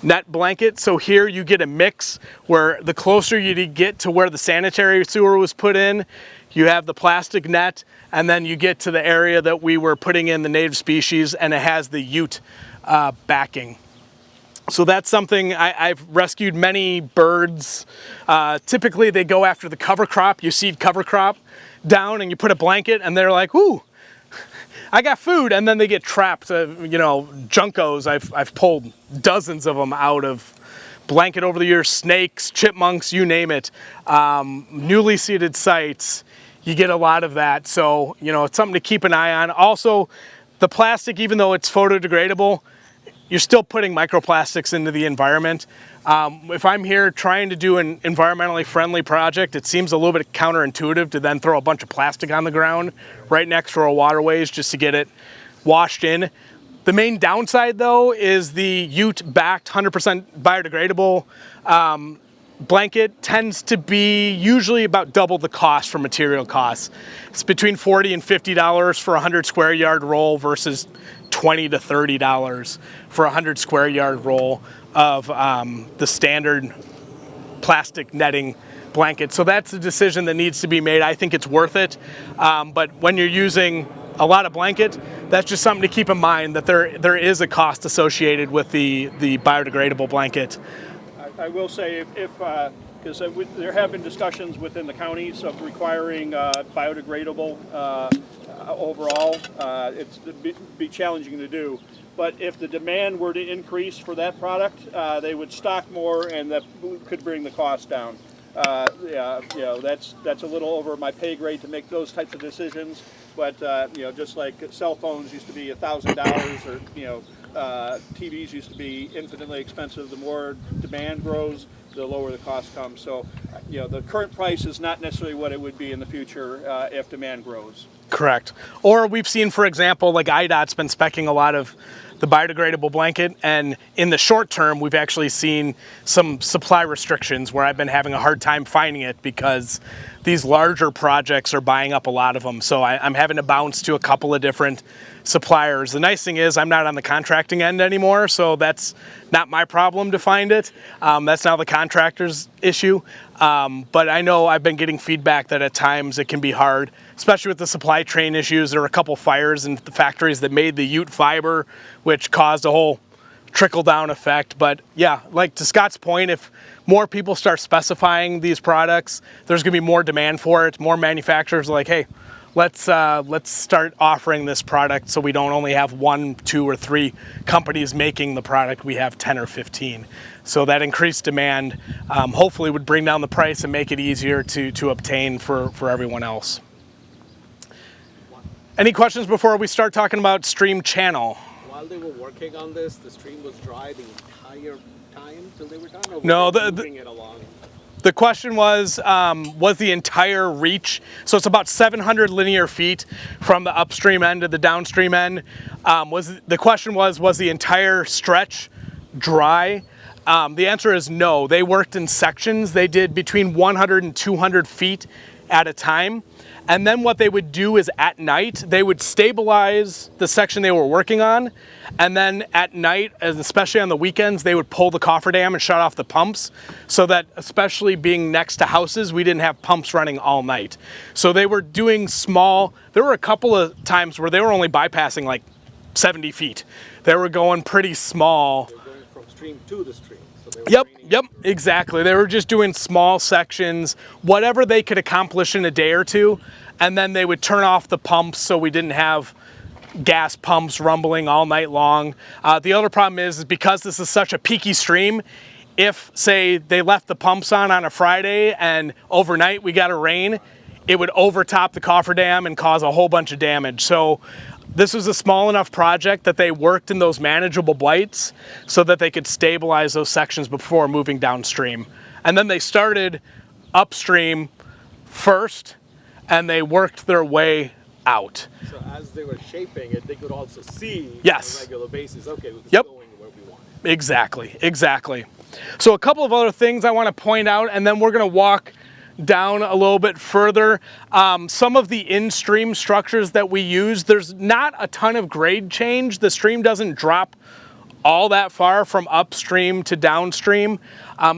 net blanket. So here you get a mix where the closer you get to where the sanitary sewer was put in, you have the plastic net, and then you get to the area that we were putting in the native species, and it has the Ute backing. So that's something I've rescued many birds. Typically they go after the cover crop. You seed cover crop down and you put a blanket and they're like, ooh, I got food, and then they get trapped. You know, juncos, I've pulled dozens of them out of blanket over the years, snakes, chipmunks, you name it. Newly seeded sites, you get a lot of that. So, you know, it's something to keep an eye on. Also, the plastic, even though it's photodegradable, you're still putting microplastics into the environment. If I'm here trying to do an environmentally friendly project, it seems a little bit counterintuitive to then throw a bunch of plastic on the ground right next to our waterways just to get it washed in. The main downside though is the Ute-backed 100% biodegradable blanket tends to be usually about double the cost for material costs. It's between $40 and $50 for a 100 square yard roll versus $20 to $30 for a 100 square yard roll of the standard plastic netting blanket. So that's a decision that needs to be made. I think it's worth it. But when you're using a lot of blanket, that's just something to keep in mind, that there is a cost associated with the biodegradable blanket. I will say, because there have been discussions within the counties of requiring biodegradable overall. It's be challenging to do. But if the demand were to increase for that product, they would stock more, and that could bring the cost down. Yeah, you know, that's a little over my pay grade to make those types of decisions. But you know, just like cell phones used to be $1,000, or you know, TVs used to be infinitely expensive. The more demand grows, the lower the cost comes. So, you know, the current price is not necessarily what it would be in the future if demand grows. Correct. Or we've seen, for example, like IDOT's been speccing a lot of the biodegradable blanket, and in the short term, we've actually seen some supply restrictions where I've been having a hard time finding it because these larger projects are buying up a lot of them. So I'm having to bounce to a couple of different suppliers. The nice thing is I'm not on the contracting end anymore, so that's not my problem to find it. That's now the contractor's issue. But I know I've been getting feedback that at times it can be hard, especially with the supply chain issues. There were a couple fires in the factories that made the Ute fiber, which caused a whole trickle-down effect. But yeah, like to Scott's point, if more people start specifying these products, there's going to be more demand for it. More manufacturers are like, hey, let's start offering this product, so we don't only have 1, 2, or 3 companies making the product. We have 10 or 15. So that increased demand hopefully would bring down the price and make it easier to obtain for everyone else. Any questions before we start talking about stream channel? While they were working on this, the stream was dry the entire time till they were done? Or No, moving it along? The question was the entire reach, so it's about 700 linear feet from the upstream end to the downstream end. The question was the entire stretch dry? The answer is no. They worked in sections. They did between 100 and 200 feet at a time. And then what they would do is at night, they would stabilize the section they were working on. And then at night, and especially on the weekends, they would pull the cofferdam and shut off the pumps, so that, especially being next to houses, we didn't have pumps running all night. So they were doing small, there were a couple of times where they were only bypassing like 70 feet. They were going pretty small. They were going from stream to the stream. So they were Yep, exactly. They were just doing small sections, whatever they could accomplish in a day or two, and then they would turn off the pumps so we didn't have gas pumps rumbling all night long. The other problem is because this is such a peaky stream, if, say, they left the pumps on a Friday and overnight we got a rain, it would overtop the cofferdam and cause a whole bunch of damage. So this was a small enough project that they worked in those manageable bites so that they could stabilize those sections before moving downstream. And then they started upstream first and they worked their way out. So as they were shaping it, they could also see Yes. on a regular basis, okay, it's Yep. going where we want. Exactly, exactly. So a couple of other things I want to point out, and then we're going to walk down a little bit further. Some of the in-stream structures that we use, there's not a ton of grade change. The stream doesn't drop all that far from upstream to downstream.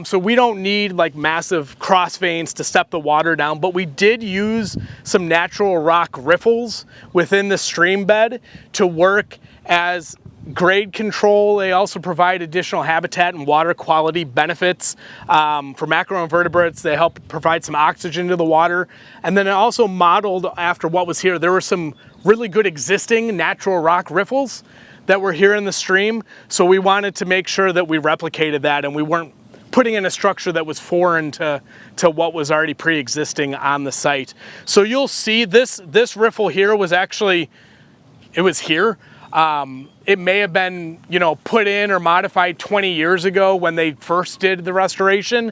So we don't need like massive cross veins to step the water down, but we did use some natural rock riffles within the stream bed to work as grade control. They also provide additional habitat and water quality benefits for macroinvertebrates. They help provide some oxygen to the water. And then it also modeled after what was here. There were some really good existing natural rock riffles that were here in the stream. So we wanted to make sure that we replicated that and we weren't putting in a structure that was foreign to what was already pre-existing on the site. So you'll see this riffle here was actually, it was here. It may have been, put in or modified 20 years ago when they first did the restoration.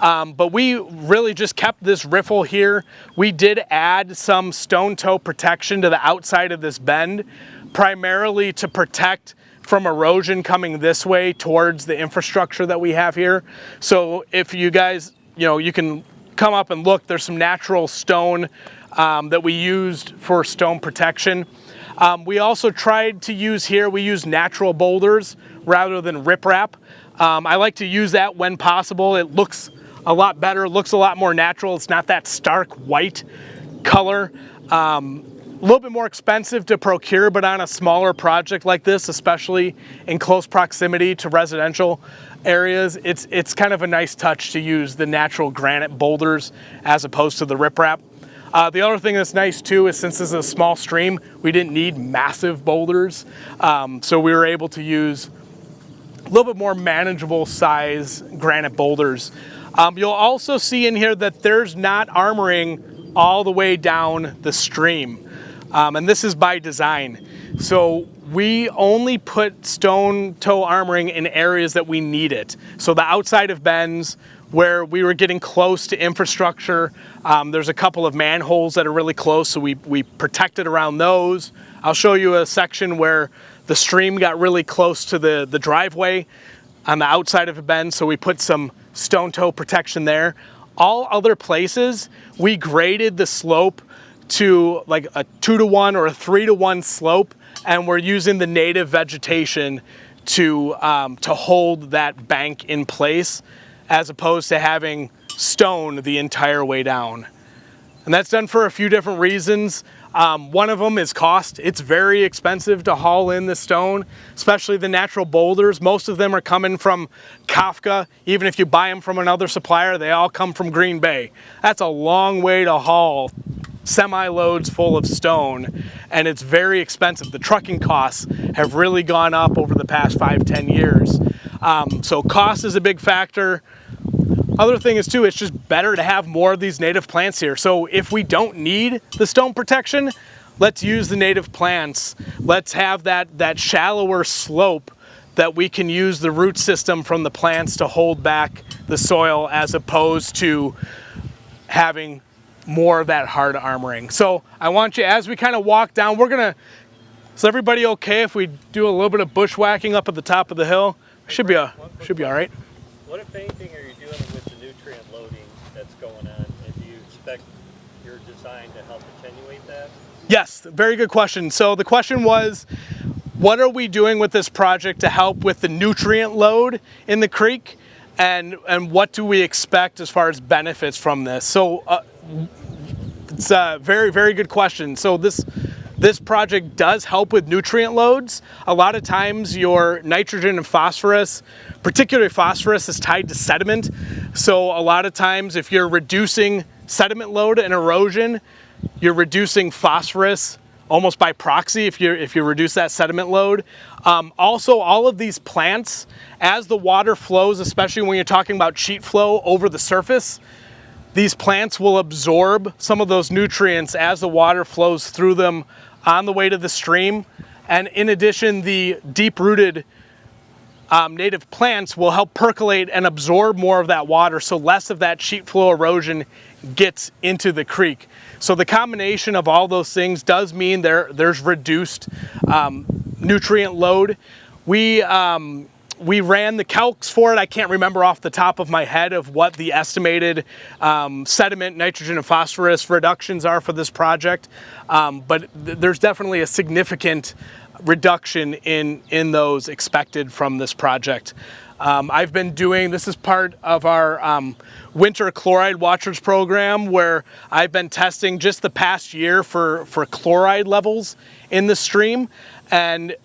But we really just kept this riffle here. We did add some stone toe protection to the outside of this bend, primarily to protect from erosion coming this way towards the infrastructure that we have here. So if you guys, you can come up and look, there's some natural stone that we used for stone protection. We also tried to use here, we use natural boulders rather than riprap. I like to use that when possible. It looks a lot better, looks a lot more natural. It's not that stark white color. A little bit more expensive to procure, but on a smaller project like this, especially in close proximity to residential areas, it's kind of a nice touch to use the natural granite boulders as opposed to the riprap. The other thing that's nice too is since this is a small stream, we didn't need massive boulders. So we were able to use a little bit more manageable size granite boulders. You'll also see in here that there's not armoring all the way down the stream. And this is by design. So we only put stone toe armoring in areas that we need it. So the outside of bends where we were getting close to infrastructure, there's a couple of manholes that are really close, so we protected around those. I'll show you a section where the stream got really close to the driveway on the outside of a bend, so we put some stone toe protection there. All other places, we graded the slope to like a 2-to-1 or a 3-to-1 slope, and we're using the native vegetation to hold that bank in place, as opposed to having stone the entire way down. And that's done for a few different reasons. One of them is cost. It's very expensive to haul in the stone, especially the natural boulders. Most of them are coming from Kafka. Even if you buy them from another supplier, they all come from Green Bay. That's a long way to haul semi-loads full of stone, and it's very expensive. The trucking costs have really gone up over the past 5-10 years. So cost is a big factor. Other thing is too, it's just better to have more of these native plants here. So if we don't need the stone protection, let's use the native plants. Let's have that shallower slope that we can use the root system from the plants to hold back the soil, as opposed to having more of that hard armoring. So I want you, as we kind of walk down, is everybody okay if we do a little bit of bushwhacking up at the top of the hill? Should be all right. What, if anything, are you doing with the nutrient loading that's going on, and do you expect your design to help attenuate that? Yes, very good question. So the question was, what are we doing with this project to help with the nutrient load in the creek, and what do we expect as far as benefits from this? So it's a very, very good question. So this project does help with nutrient loads. A lot of times your nitrogen and phosphorus, particularly phosphorus, is tied to sediment. So a lot of times if you're reducing sediment load and erosion, you're reducing phosphorus almost by proxy if you reduce that sediment load. Also, all of these plants, as the water flows, especially when you're talking about sheet flow over the surface, these plants will absorb some of those nutrients as the water flows through them on the way to the stream. And in addition, the deep-rooted native plants will help percolate and absorb more of that water, so less of that sheet flow erosion gets into the creek. So the combination of all those things does mean there's reduced nutrient load. We ran the calcs for it. I can't remember off the top of my head of what the estimated sediment, nitrogen, and phosphorus reductions are for this project, but there's definitely a significant reduction in those expected from this project. I've been doing, this is part of our winter chloride watchers program, where I've been testing just the past year for chloride levels in the stream. And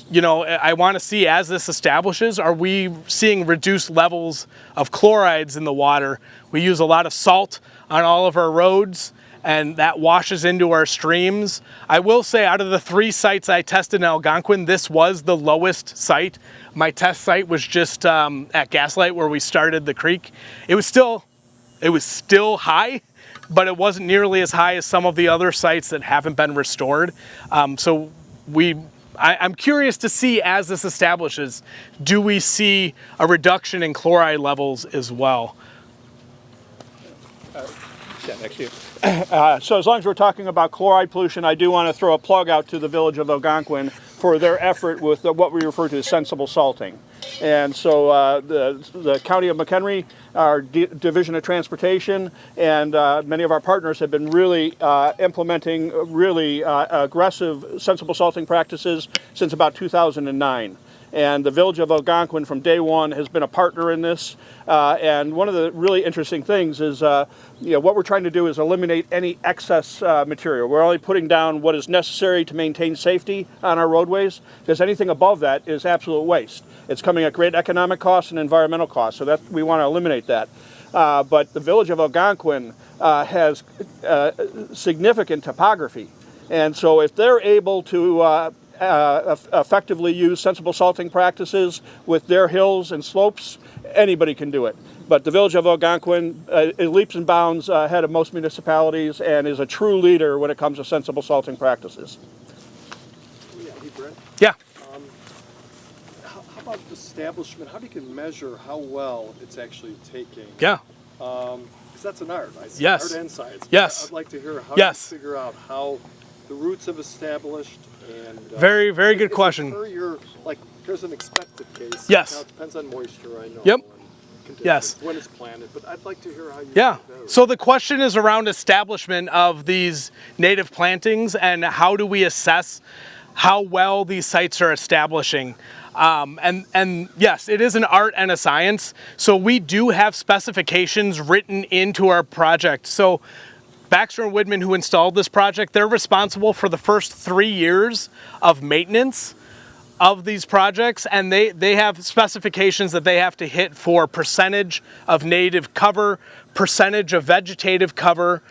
you know, I want to see, as this establishes, are we seeing reduced levels of chlorides in the water? We use a lot of salt on all of our roads, and that washes into our streams. I will say, out of the 3 sites I tested in Algonquin, this was the lowest site. My test site was just at Gaslight, where we started the creek. It was still high, but it wasn't nearly as high as some of the other sites that haven't been restored. So I'm curious to see, as this establishes, do we see a reduction in chloride levels as well? Next to you. So as long as we're talking about chloride pollution, I do want to throw a plug out to the village of Algonquin for their effort with what we refer to as sensible salting. And so the county of McHenry, our Division of Transportation, and many of our partners have been really implementing really aggressive sensible salting practices since about 2009. And the village of Algonquin from day one has been a partner in this. And one of the really interesting things is, what we're trying to do is eliminate any excess material. We're only putting down what is necessary to maintain safety on our roadways, because anything above that is absolute waste. It's coming at great economic costs and environmental costs, so that we want to eliminate that. But the village of Algonquin has significant topography. And so if they're able to effectively use sensible salting practices with their hills and slopes, anybody can do it. But the village of Algonquin is leaps and bounds ahead of most municipalities and is a true leader when it comes to sensible salting practices. Yeah, hey Brad. Yeah. How about establishment? How do you can measure how well it's actually taking? Yeah. Because that's an art. I see Yes. art and science. Yes. I'd like to hear how Yes. you figure out how the roots have established. And Very, very good question. Here's an expected case. Yes. Now, it depends on moisture, I know. Yep. And Yes. when it's planted, but I'd like to hear how you. Yeah. So the question is around establishment of these native plantings, and how do we assess how well these sites are establishing. And yes, it is an art and a science. So we do have specifications written into our project. So Baxter and Widman, who installed this project, they're responsible for the first 3 years of maintenance of these projects, and they have specifications that they have to hit for percentage of native cover, percentage of vegetative cover,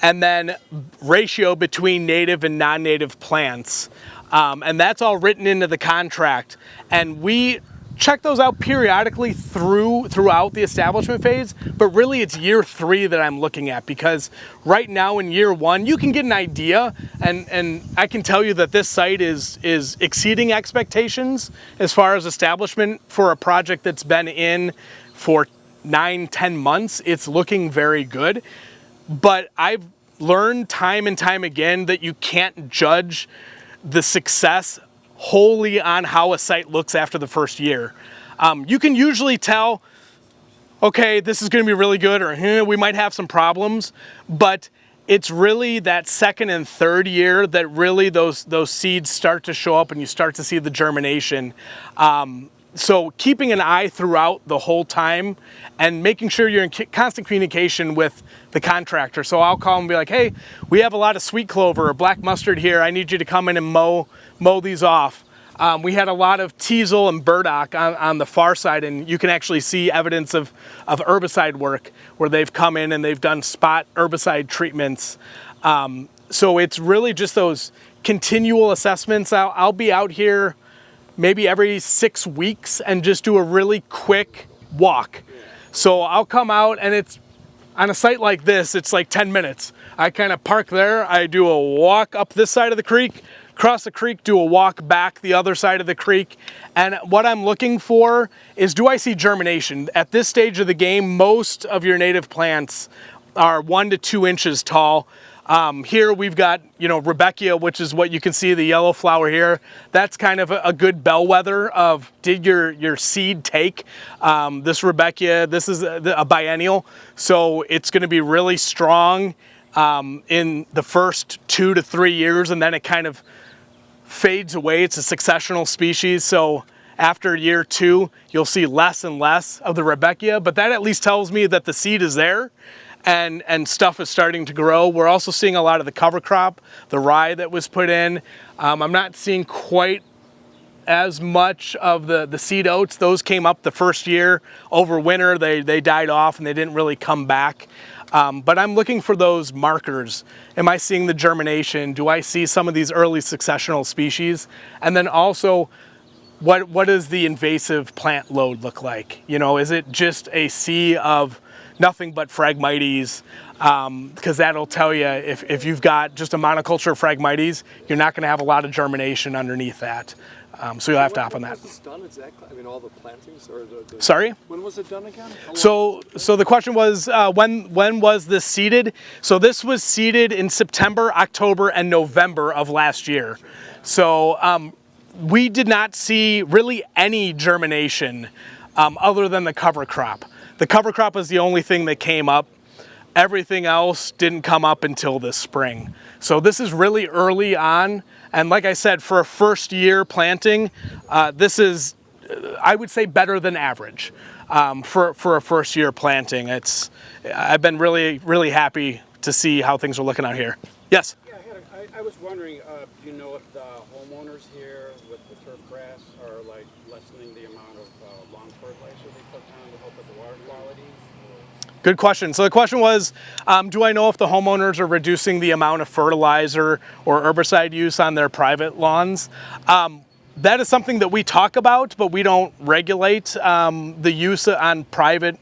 and then ratio between native and non-native plants. And that's all written into the contract. And we check those out periodically throughout the establishment phase, but really it's year 3 that I'm looking at, because right now in year 1 you can get an idea, and I can tell you that this site is exceeding expectations as far as establishment for a project that's been in for 9-10 months. It's looking very good, but I've learned time and time again that you can't judge the success wholly on how a site looks after the first year. You can usually tell, okay, this is going to be really good, or we might have some problems, but it's really that second and third year that really those seeds start to show up and you start to see the germination. So keeping an eye throughout the whole time and making sure you're in constant communication with the contractor. So I'll call and be like, hey, we have a lot of sweet clover or black mustard here. I need you to come in and mow these off. We had a lot of teasel and burdock on the far side, and you can actually see evidence of herbicide work where they've come in and they've done spot herbicide treatments. So it's really just those continual assessments. I'll be out here maybe every 6 weeks and just do a really quick walk. So I'll come out, and it's on a site like this, it's like 10 minutes. I kind of park there, I do a walk up this side of the creek, cross the creek, do a walk back the other side of the creek. And what I'm looking for is, do I see germination? At this stage of the game, most of your native plants are 1 to 2 inches tall. Here we've got, Rudbeckia, which is what you can see, the yellow flower here. That's kind of a good bellwether of, did your seed take? This Rudbeckia, this is a biennial, so it's going to be really strong in the first 2 to 3 years, and then it kind of fades away. It's a successional species, so after year 2, you'll see less and less of the Rudbeckia, but that at least tells me that the seed is there. And stuff is starting to grow. We're also seeing a lot of the cover crop, the rye that was put in. I'm not seeing quite as much of the seed oats. Those came up the first year. Over winter, they died off and they didn't really come back. But I'm looking for those markers. Am I seeing the germination? Do I see some of these early successional species? And then also, what does the invasive plant load look like? Is it just a sea of nothing but Phragmites? Because that'll tell you, if you've got just a monoculture of Phragmites, you're not going to have a lot of germination underneath that. So you'll have to hop on that. When was this done exactly? I mean, all the plantings or the Sorry? When was it done again? So the question was, when was this seeded? So this was seeded in September, October, and November of last year. So we did not see really any germination other than the cover crop. The cover crop is the only thing that came up. Everything else didn't come up until this spring. So this is really early on. And like I said, for a first year planting, this is, I would say, better than average for a first year planting. I've been really, really happy to see how things are looking out here. Yes? Yeah, I was wondering, do you know if the homeowners here with the turf grass are like lessening the amount of lawn fertilizer they put down to help with the water quality? Good question. So the question was, do I know if the homeowners are reducing the amount of fertilizer or herbicide use on their private lawns? That is something that we talk about, but we don't regulate the use on private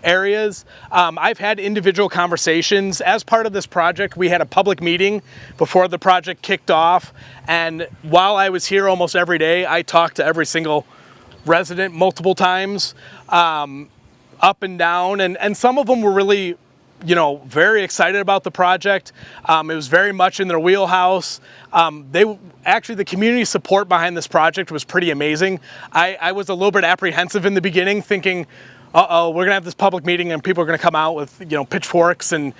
areas. I've had individual conversations. As part of this project, we had a public meeting before the project kicked off, and while I was here almost every day, I talked to every single resident multiple times, up and down, and some of them were really, very excited about the project. It was very much in their wheelhouse. The community support behind this project was pretty amazing. I was a little bit apprehensive in the beginning, thinking, we're gonna have this public meeting and people are gonna come out with pitchforks and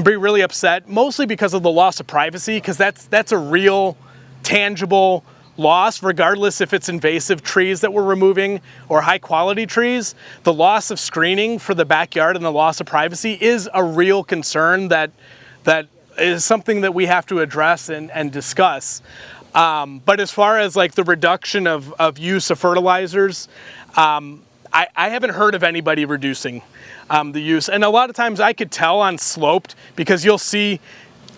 be really upset, mostly because of the loss of privacy, because that's a real tangible loss, regardless if it's invasive trees that we're removing or high quality trees. The loss of screening for the backyard and the loss of privacy is a real concern that is something that we have to address and discuss. But as far as like the reduction of use of fertilizers, I haven't heard of anybody reducing the use. And a lot of times I could tell on sloped, because you'll see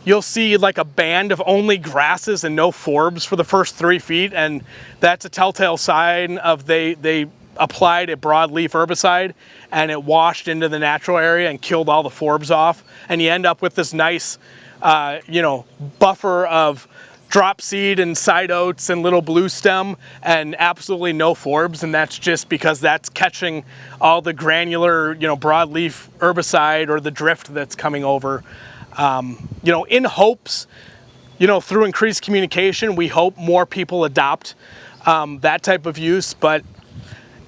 like a band of only grasses and no forbs for the first 3 feet, and that's a telltale sign of they applied a broadleaf herbicide and it washed into the natural area and killed all the forbs off, and you end up with this nice buffer of drop seed and side oats and little blue stem and absolutely no forbs, and that's just because that's catching all the granular broadleaf herbicide or the drift that's coming over. In hopes, through increased communication, we hope more people adopt that type of use, but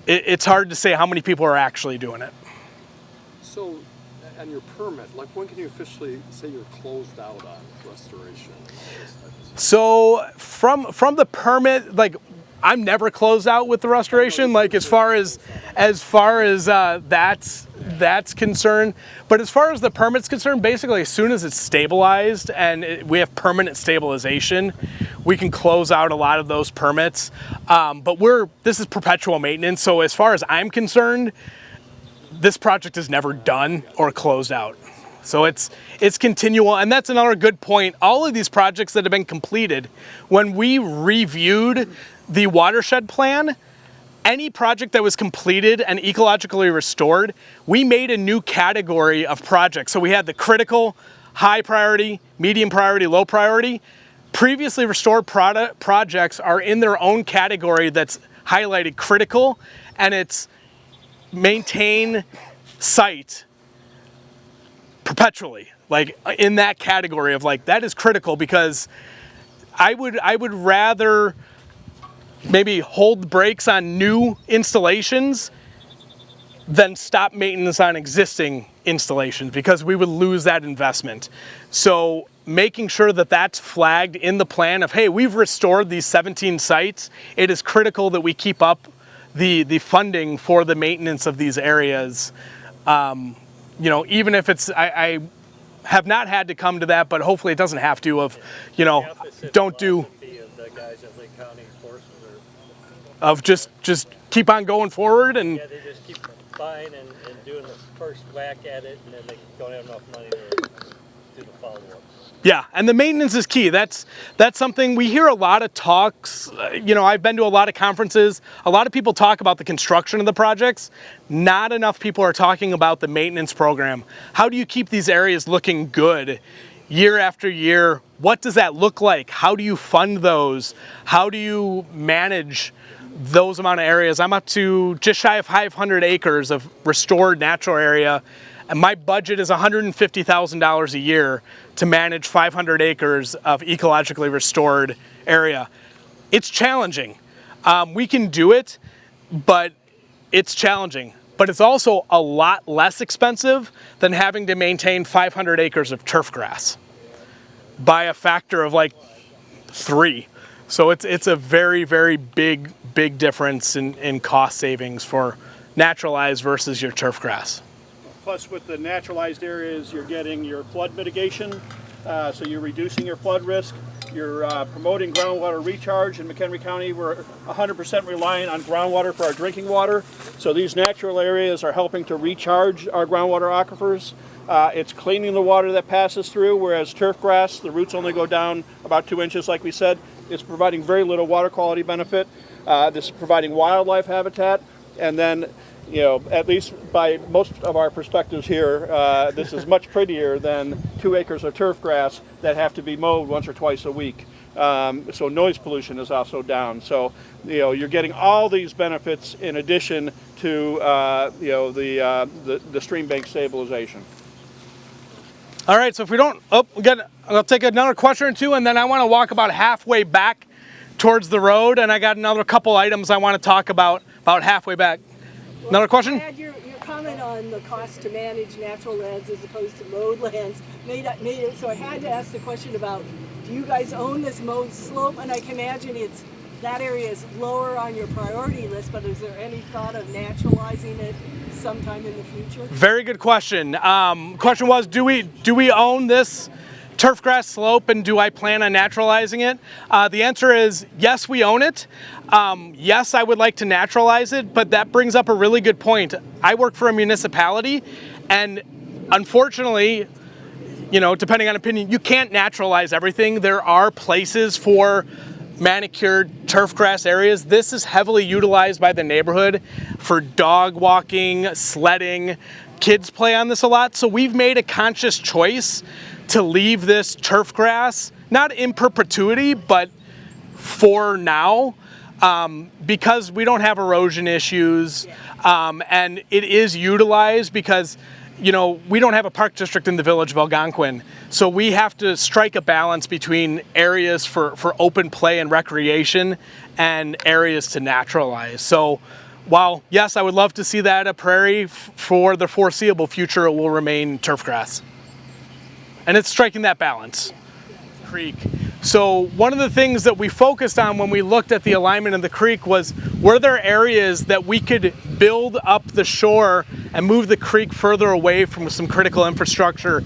it's hard to say how many people are actually doing it. So, and your permit, like when can you officially say you're closed out on restoration? So from the permit, like I'm never closed out with the restoration, like as far as that's concerned. But as far as the permit's concerned, basically as soon as it's stabilized and we have permanent stabilization, we can close out a lot of those permits. But this is perpetual maintenance, so as far as I'm concerned, this project is never done or closed out. So it's continual, and that's another good point. All of these projects that have been completed, when we reviewed the watershed plan, any project that was completed and ecologically restored, we made a new category of projects. So we had the critical, high priority, medium priority, low priority. Previously restored projects are in their own category that's highlighted critical, and it's maintain site perpetually, like in that category of like, that is critical, because I would rather maybe hold the brakes on new installations than stop maintenance on existing installations, because we would lose that investment. So making sure that that's flagged in the plan of, hey, we've restored these 17 sites, it is critical that we keep up the funding for the maintenance of these areas. You know, even if it's, I have not had to come to that, but hopefully it doesn't have to, of, you know, don't do, Of the guys at Lake County Forces of just keep on going forward, and yeah, they just keep buying and doing the first whack at it, and then they don't have enough money to do the follow-up. yeah, and the maintenance is key. That's something we hear a lot of talks. You know, I've been to a lot of conferences. A lot of people talk about the construction of the projects. Not enough people are talking about the maintenance program. How do you keep these areas looking good year after year? What does that look like? How do you fund those? How do you manage those amount of areas? I'm up to just shy of 500 acres of restored natural area, and my budget is $150,000 a year to manage 500 acres of ecologically restored area. It's challenging. We can do it, but it's challenging. But it's also a lot less expensive than having to maintain 500 acres of turf grass by a factor of like 3. So it's a very, very big difference in cost savings for naturalized versus your turf grass. Plus, with the naturalized areas, you're getting your flood mitigation, so you're reducing your flood risk. You're promoting groundwater recharge. In McHenry County, we're 100% reliant on groundwater for our drinking water. So these natural areas are helping to recharge our groundwater aquifers. It's cleaning the water that passes through, whereas turf grass, the roots only go down about 2 inches, like we said. It's providing very little water quality benefit. This is providing wildlife habitat, and then, you know, at least by most of our perspectives here, this is much prettier than 2 acres of turf grass that have to be mowed once or twice a week. So noise pollution is also down. So, you know, you're getting all these benefits in addition to, you know, the stream bank stabilization. All right, so if we don't, I'll take another question or two, and then I want to walk about halfway back towards the road, and I got another couple items I want to talk about halfway back. Well, another question? Brad, your comment on the cost to manage natural lands as opposed to mowed lands made it so I had to ask the question about, do you guys own this mowed slope? And I can imagine that area is lower on your priority list, but is there any thought of naturalizing it sometime in the future? Very good question. Question was, do we own this turf grass slope, and do I plan on naturalizing it? The answer is yes, we own it. Yes, I would like to naturalize it, but that brings up a really good point. I work for a municipality, and unfortunately, you know, depending on opinion, you can't naturalize everything. There are places for manicured turf grass areas. This is heavily utilized by the neighborhood for dog walking, sledding. Kids play on this a lot, so we've made a conscious choice to leave this turf grass, not in perpetuity, but for now, because we don't have erosion issues, and it is utilized because, you know, we don't have a park district in the village of Algonquin, so we have to strike a balance between areas for open play and recreation and areas to naturalize. So while, yes, I would love to see that a prairie, for the foreseeable future, it will remain turf grass. And it's striking that balance. Creek. So one of the things that we focused on when we looked at the alignment of the creek was, were there areas that we could build up the shore and move the creek further away from some critical infrastructure,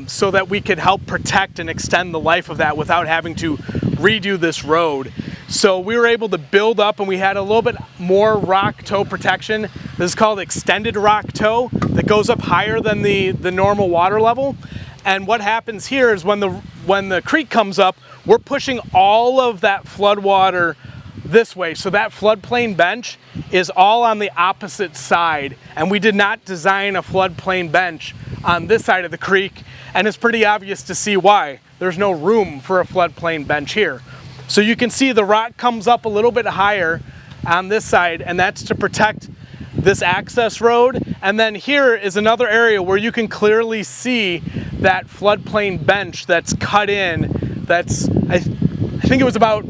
so that we could help protect and extend the life of that without having to redo this road. So we were able to build up, and we had a little bit more rock toe protection. This is called extended rock toe that goes up higher than the normal water level. And what happens here is when the creek comes up, we're pushing all of that flood water this way. So that floodplain bench is all on the opposite side. And we did not design a floodplain bench on this side of the creek. And it's pretty obvious to see why. There's no room for a floodplain bench here. So you can see the rock comes up a little bit higher on this side, and that's to protect this access road. And then here is another area where you can clearly see that floodplain bench that's cut in. That's, I think it was about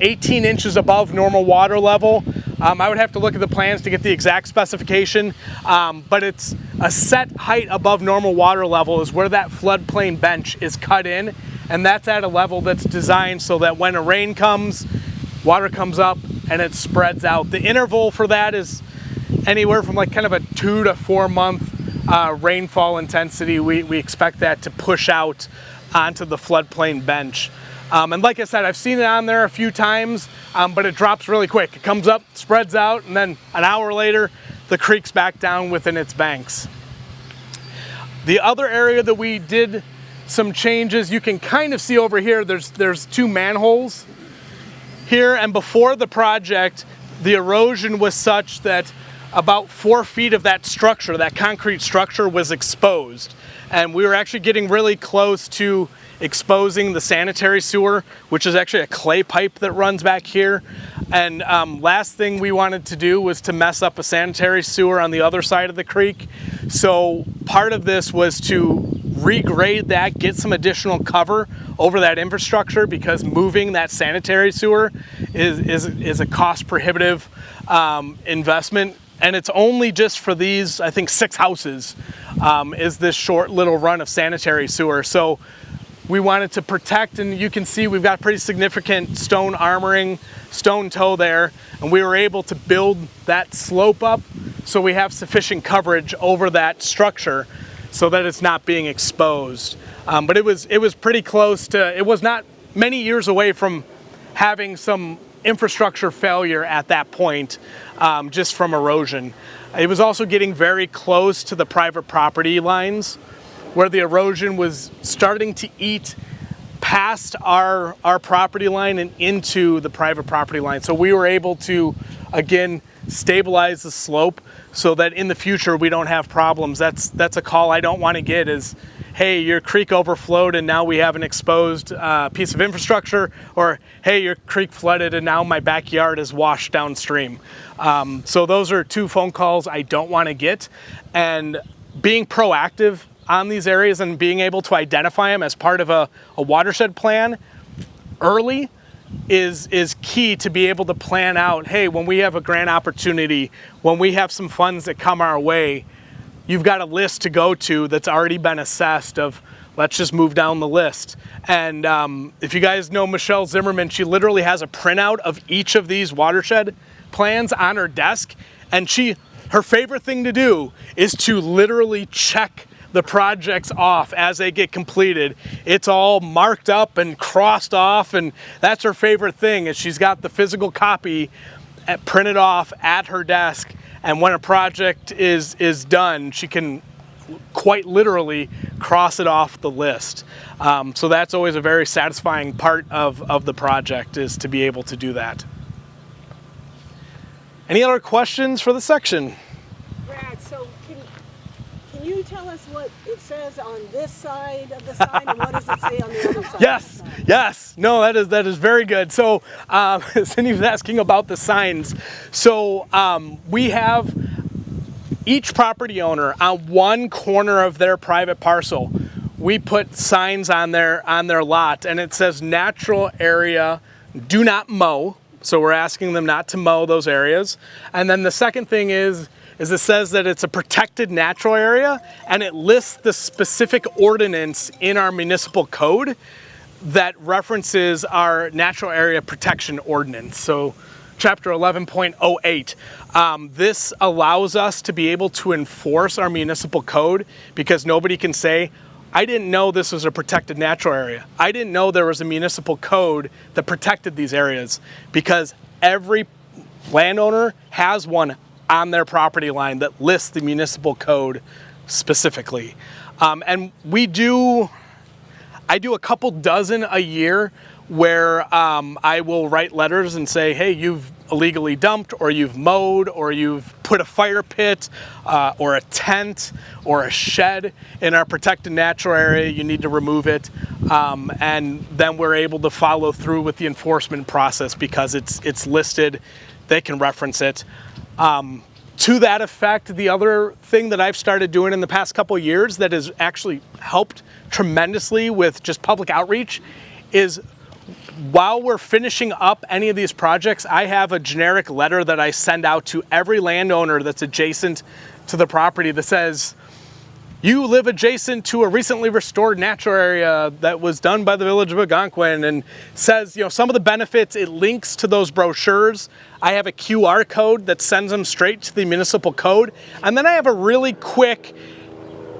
18 inches above normal water level. I would have to look at the plans to get the exact specification, but it's a set height above normal water level is where that floodplain bench is cut in. And that's at a level that's designed so that when a rain comes, water comes up and it spreads out. The interval for that is anywhere from like kind of a 2 to 4 month rainfall intensity. We expect that to push out onto the floodplain bench. And like I said, I've seen it on there a few times, but it drops really quick. It comes up, spreads out, and then an hour later, the creek's back down within its banks. The other area that we did some changes, you can kind of see over here, there's 2 manholes here, and before the project, the erosion was such that about 4 feet of that structure, that concrete structure, was exposed. And we were actually getting really close to exposing the sanitary sewer, which is actually a clay pipe that runs back here. And last thing we wanted to do was to mess up a sanitary sewer on the other side of the creek. So part of this was to regrade that, get some additional cover over that infrastructure, because moving that sanitary sewer is a cost prohibitive investment. And it's only just for these, I think 6 houses, is this short little run of sanitary sewer. So we wanted to protect, and you can see we've got pretty significant stone armoring, stone toe there, and we were able to build that slope up so we have sufficient coverage over that structure so that it's not being exposed. But it was pretty close to, it was not many years away from having some infrastructure failure at that point, just from erosion. It was also getting very close to the private property lines, where the erosion was starting to eat past our property line and into the private property line. So we were able to, again, stabilize the slope so that in the future we don't have problems. That's a call I don't want to get, is, hey, your creek overflowed and now we have an exposed piece of infrastructure, or hey, your creek flooded and now my backyard is washed downstream. So those are 2 phone calls I don't want to get. And being proactive on these areas and being able to identify them as part of a watershed plan early is key to be able to plan out, hey, when we have a grant opportunity, when we have some funds that come our way, you've got a list to go to that's already been assessed of, let's just move down the list. And if you guys know Michelle Zimmerman, she literally has a printout of each of these watershed plans on her desk, and her favorite thing to do is to literally check the projects off as they get completed. It's all marked up and crossed off, and that's her favorite thing, is she's got the physical copy printed off at her desk, and when a project is done, she can quite literally cross it off the list. So that's always a very satisfying part of the project, is to be able to do that. Any other questions for the section? Brad, so can you tell us what it says on this side of the sign, and what does it say on the other side? Yes, yes. No, that is very good. So Cindy was asking about the signs. So we have each property owner on one corner of their private parcel. We put signs on their lot, and it says natural area, do not mow. So we're asking them not to mow those areas. And then the second thing is it says that it's a protected natural area, and it lists the specific ordinance in our municipal code that references our natural area protection ordinance. So chapter 11.08. This allows us to be able to enforce our municipal code, because nobody can say, I didn't know this was a protected natural area. I didn't know there was a municipal code that protected these areas, because every landowner has one on their property line that lists the municipal code specifically. And I do a couple dozen a year where I will write letters and say, hey, you've illegally dumped, or you've mowed, or you've put a fire pit, or a tent, or a shed in our protected natural area, you need to remove it. And then we're able to follow through with the enforcement process because it's listed, they can reference it. To that effect, the other thing that I've started doing in the past couple of years that has actually helped tremendously with just public outreach is, while we're finishing up any of these projects, I have a generic letter that I send out to every landowner that's adjacent to the property that says, you live adjacent to a recently restored natural area that was done by the village of Algonquin, and says, you know, some of the benefits. It links to those brochures. I have a QR code that sends them straight to the municipal code. And then I have a really quick,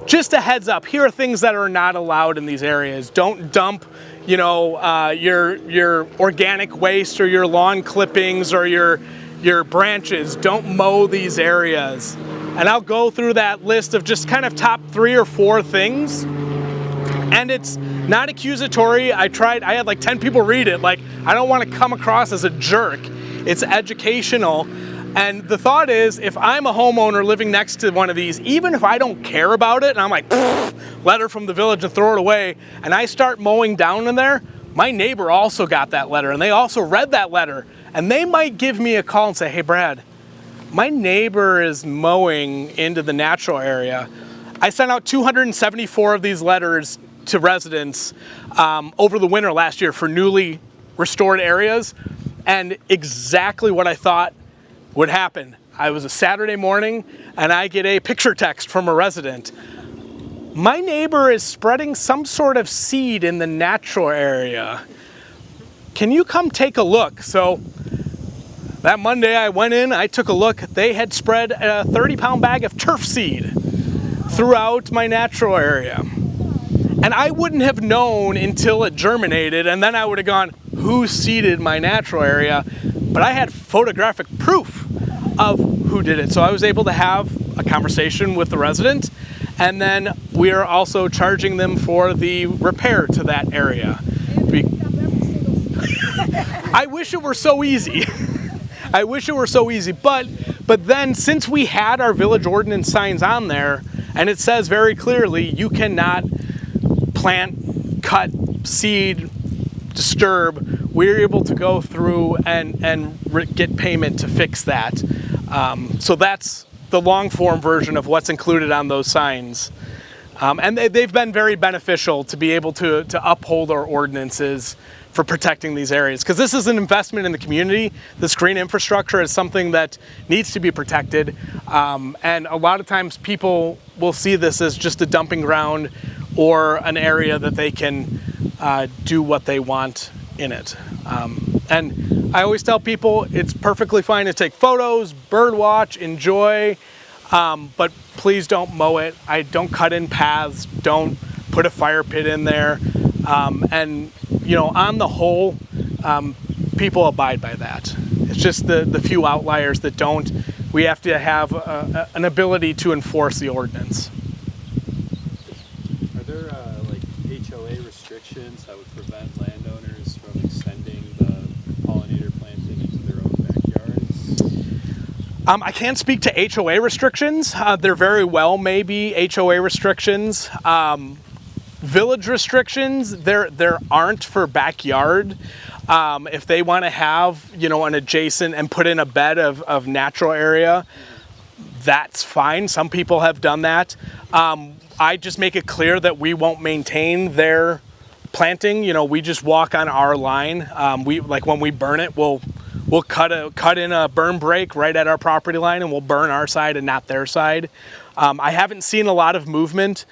just a heads up, here are things that are not allowed in these areas. Don't dump, you know, your organic waste or your lawn clippings or your branches. Don't mow these areas. And I'll go through that list of just kind of top 3 or 4 things. And it's not accusatory. I had like 10 people read it. Like, I don't want to come across as a jerk. It's educational. And the thought is, if I'm a homeowner living next to one of these, even if I don't care about it, and I'm like, letter from the village, and throw it away, and I start mowing down in there, my neighbor also got that letter, and they also read that letter. And they might give me a call and say, hey, Brad, my neighbor is mowing into the natural area. I sent out 274 of these letters to residents over the winter last year for newly restored areas, and exactly what I thought would happen. I was a Saturday morning, and I get a picture text from a resident. My neighbor is spreading some sort of seed in the natural area. Can you come take a look? So that Monday I went in, I took a look. They had spread a 30-pound bag of turf seed throughout my natural area. And I wouldn't have known until it germinated, and then I would have gone, who seeded my natural area? But I had photographic proof of who did it. So I was able to have a conversation with the resident, and then we are also charging them for the repair to that area. I wish it were so easy. I wish it were so easy, but then since we had our village ordinance signs on there, and it says very clearly, you cannot plant, cut, seed, disturb, we're able to go through and get payment to fix that. So that's the long form version of what's included on those signs. And they've been very beneficial to be able to uphold our ordinances for protecting these areas, because this is an investment in the community. This green infrastructure is something that needs to be protected, and a lot of times people will see this as just a dumping ground or an area that they can do what they want in it. And I always tell people it's perfectly fine to take photos, bird watch, enjoy, but please don't mow it. Don't cut in paths, don't put a fire pit in there, and you know, on the whole, people abide by that. It's just the few outliers that don't. We have to have an ability to enforce the ordinance. Are there like HOA restrictions that would prevent landowners from extending the pollinator planting into their own backyards? I can't speak to HOA restrictions. There very well may be HOA restrictions. Village restrictions, there aren't for backyard. If they want to have, you know, an adjacent and put in a bed of natural area, that's fine. Some people have done that. I just make it clear that we won't maintain their planting. You know, we just walk on our line. We, like, when we burn it, we'll cut in a burn break right at our property line, and we'll burn our side and not their side. I haven't seen a lot of movement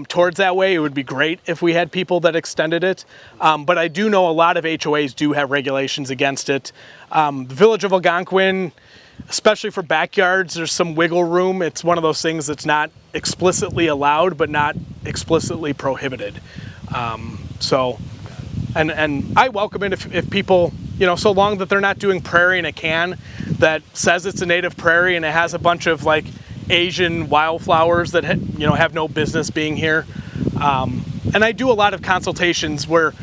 towards that way. It would be great if we had people that extended it, but I do know a lot of HOAs do have regulations against it. The village of Algonquin especially for backyards, there's some wiggle room. It's one of those things that's not explicitly allowed, but not explicitly prohibited. So, and I welcome it if people, you know, so long that they're not doing prairie in a can that says it's a native prairie and it has a bunch of like Asian wildflowers that you know have no business being here. And I do a lot of consultations where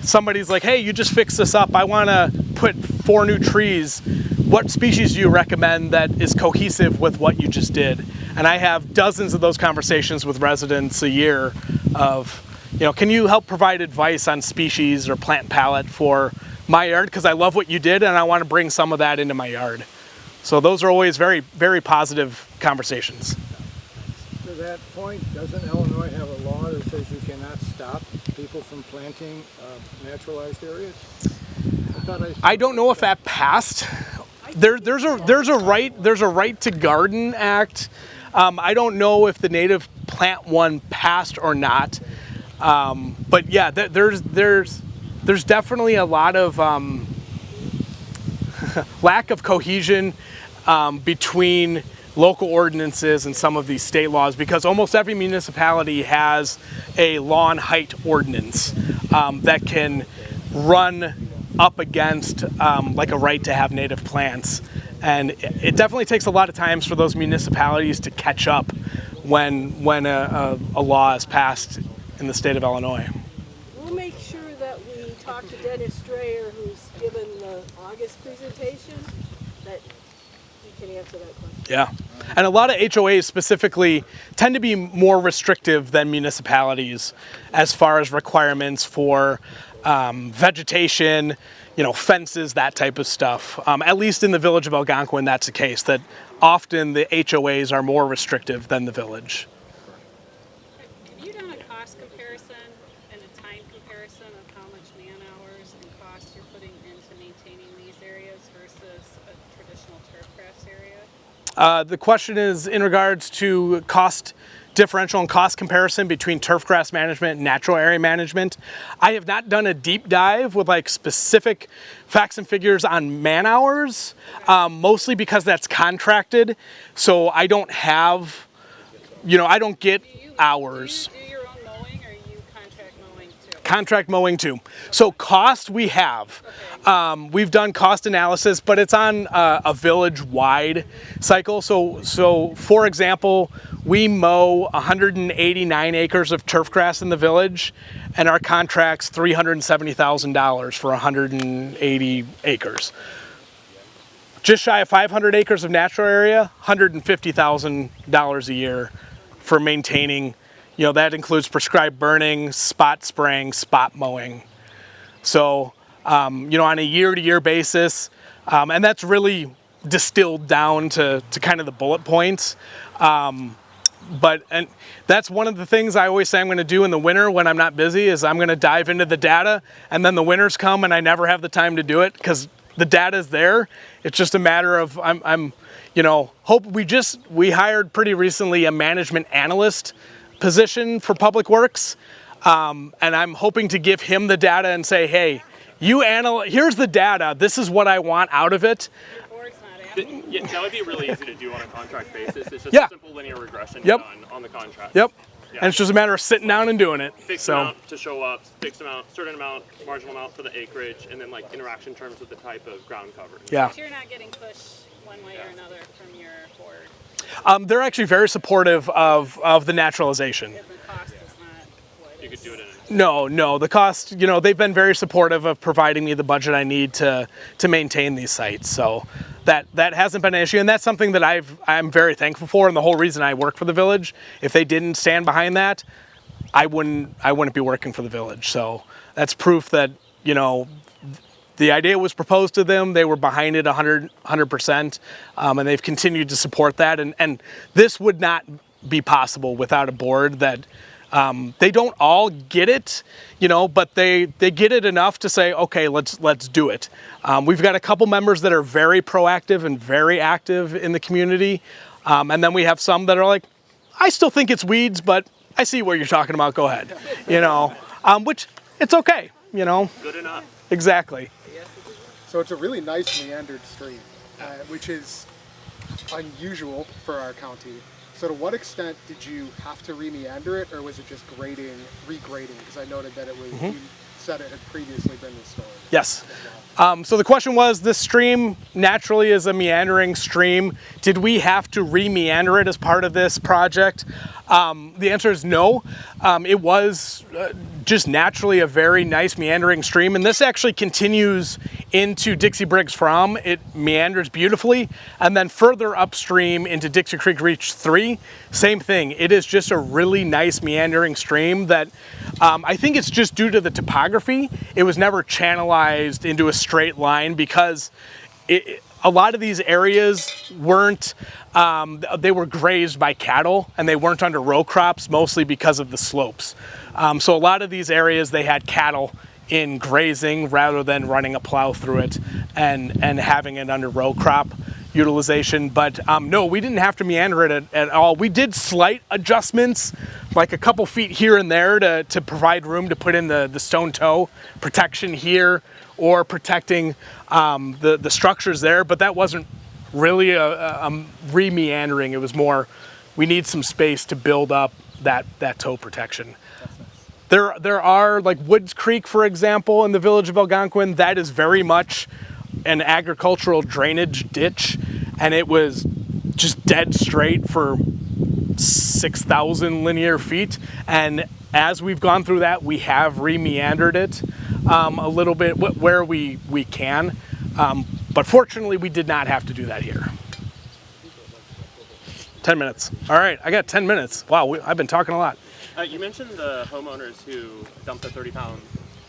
somebody's like, hey, you just fixed this up. I want to put 4 new trees. What species do you recommend that is cohesive with what you just did? And I have dozens of those conversations with residents a year of, you know, can you help provide advice on species or plant palette for my yard? Because I love what you did and I want to bring some of that into my yard. So those are always very, very positive conversations. To that point, doesn't Illinois have a law that says you cannot stop people from planting naturalized areas? I don't know if that passed. There's a right to garden act. I don't know if the native plant one passed or not. But yeah, there's definitely a lot of lack of cohesion between local ordinances and some of these state laws, because almost every municipality has a lawn height ordinance that can run up against like a right to have native plants. And it definitely takes a lot of times for those municipalities to catch up when a law is passed in the state of Illinois. We'll make sure that we talk to Dennis Strayer, who's given the August presentation, that he can answer that question. Yeah, and a lot of HOAs specifically tend to be more restrictive than municipalities as far as requirements for vegetation, you know, fences, that type of stuff. At least in the village of Algonquin, that's the case, that often the HOAs are more restrictive than the village. Have you done a cost comparison and a time comparison of how much man hours and cost you're putting into maintaining these areas versus a traditional turf grass area? The question is in regards to cost differential and cost comparison between turf grass management and natural area management. I have not done a deep dive with like specific facts and figures on man hours, mostly because that's contracted. So I don't have, you know, I don't get hours. Do you do your own mowing, or you contract mowing too? Contract mowing too. So cost we have. We've done cost analysis, but it's on a village-wide cycle. So for example, we mow 189 acres of turf grass in the village, and our contract's $370,000 for 180 acres. Just shy of 500 acres of natural area, $150,000 a year for maintaining. You know, that includes prescribed burning, spot spraying, spot mowing. So, you know, on a year-to-year basis, and that's really distilled down to kind of the bullet points. And that's one of the things I always say I'm going to do in the winter when I'm not busy, is I'm going to dive into the data, and then the winters come and I never have the time to do it because the data is there. It's just a matter of you know, we hired pretty recently a management analyst position for Public Works, and I'm hoping to give him the data and say, hey, here's the data. This is what I want out of it. Yeah, that would be really easy to do on a contract basis. It's just Yeah. a simple linear regression Yep. done on the contract. Yep. Yeah. And it's just a matter of sitting down and doing it. Fixed So amount to show up, fixed amount, certain amount, marginal amount for the acreage, and then like interaction terms with the type of ground cover. Yeah. But you're not getting pushed one way or another from your board. they're actually very supportive of the naturalization. If the cost is not what You could do it in No, the cost, you know, they've been very supportive of providing me the budget I need to maintain these sites. So that hasn't been an issue, and that's something that I'm very thankful for, and the whole reason I work for the village. If they didn't stand behind that, I wouldn't be working for the village. So that's proof that, you know, the idea was proposed to them, they were behind it 100%, and they've continued to support that. And this would not be possible without a board that they don't all get it, you know, but they get it enough to say, okay, let's do it. We've got a couple members that are very proactive and very active in the community, and then we have some that are like, I still think it's weeds, but I see what you're talking about. Go ahead, you know, which it's okay, you know. Good enough. Exactly. So it's a really nice meandered stream, which is unusual for our county. So to what extent did you have to re-meander it, or was it just regrading? Because I noted that it was, you said it had previously been restored. Yes. So the question was, this stream naturally is a meandering stream. Did we have to re-meander it as part of this project? The answer is no. It was just naturally a very nice meandering stream, and this actually continues into Dixie Briggs From. It meanders beautifully, and then further upstream into Dixie Creek Reach 3, same thing. It is just a really nice meandering stream that I think it's just due to the topography. It was never channelized into a straight line because a lot of these areas weren't, they were grazed by cattle and they weren't under row crops, mostly because of the slopes. So a lot of these areas, they had cattle in grazing rather than running a plow through it and having it under row crop utilization. But no, we didn't have to meander it at all. We did slight adjustments, like a couple feet here and there to provide room to put in the stone toe protection here or protecting the structures there, but that wasn't really a re-meandering. It was more, we need some space to build up that toe protection. There are, like Woods Creek, for example, in the village of Algonquin, that is very much an agricultural drainage ditch, and it was just dead straight for 6,000 linear feet. And as we've gone through that, we have re-meandered it a little bit where we can. But fortunately, we did not have to do that here. 10 minutes. All right, I got 10 minutes. Wow, I've been talking a lot. You mentioned the homeowners who dumped the 30-pound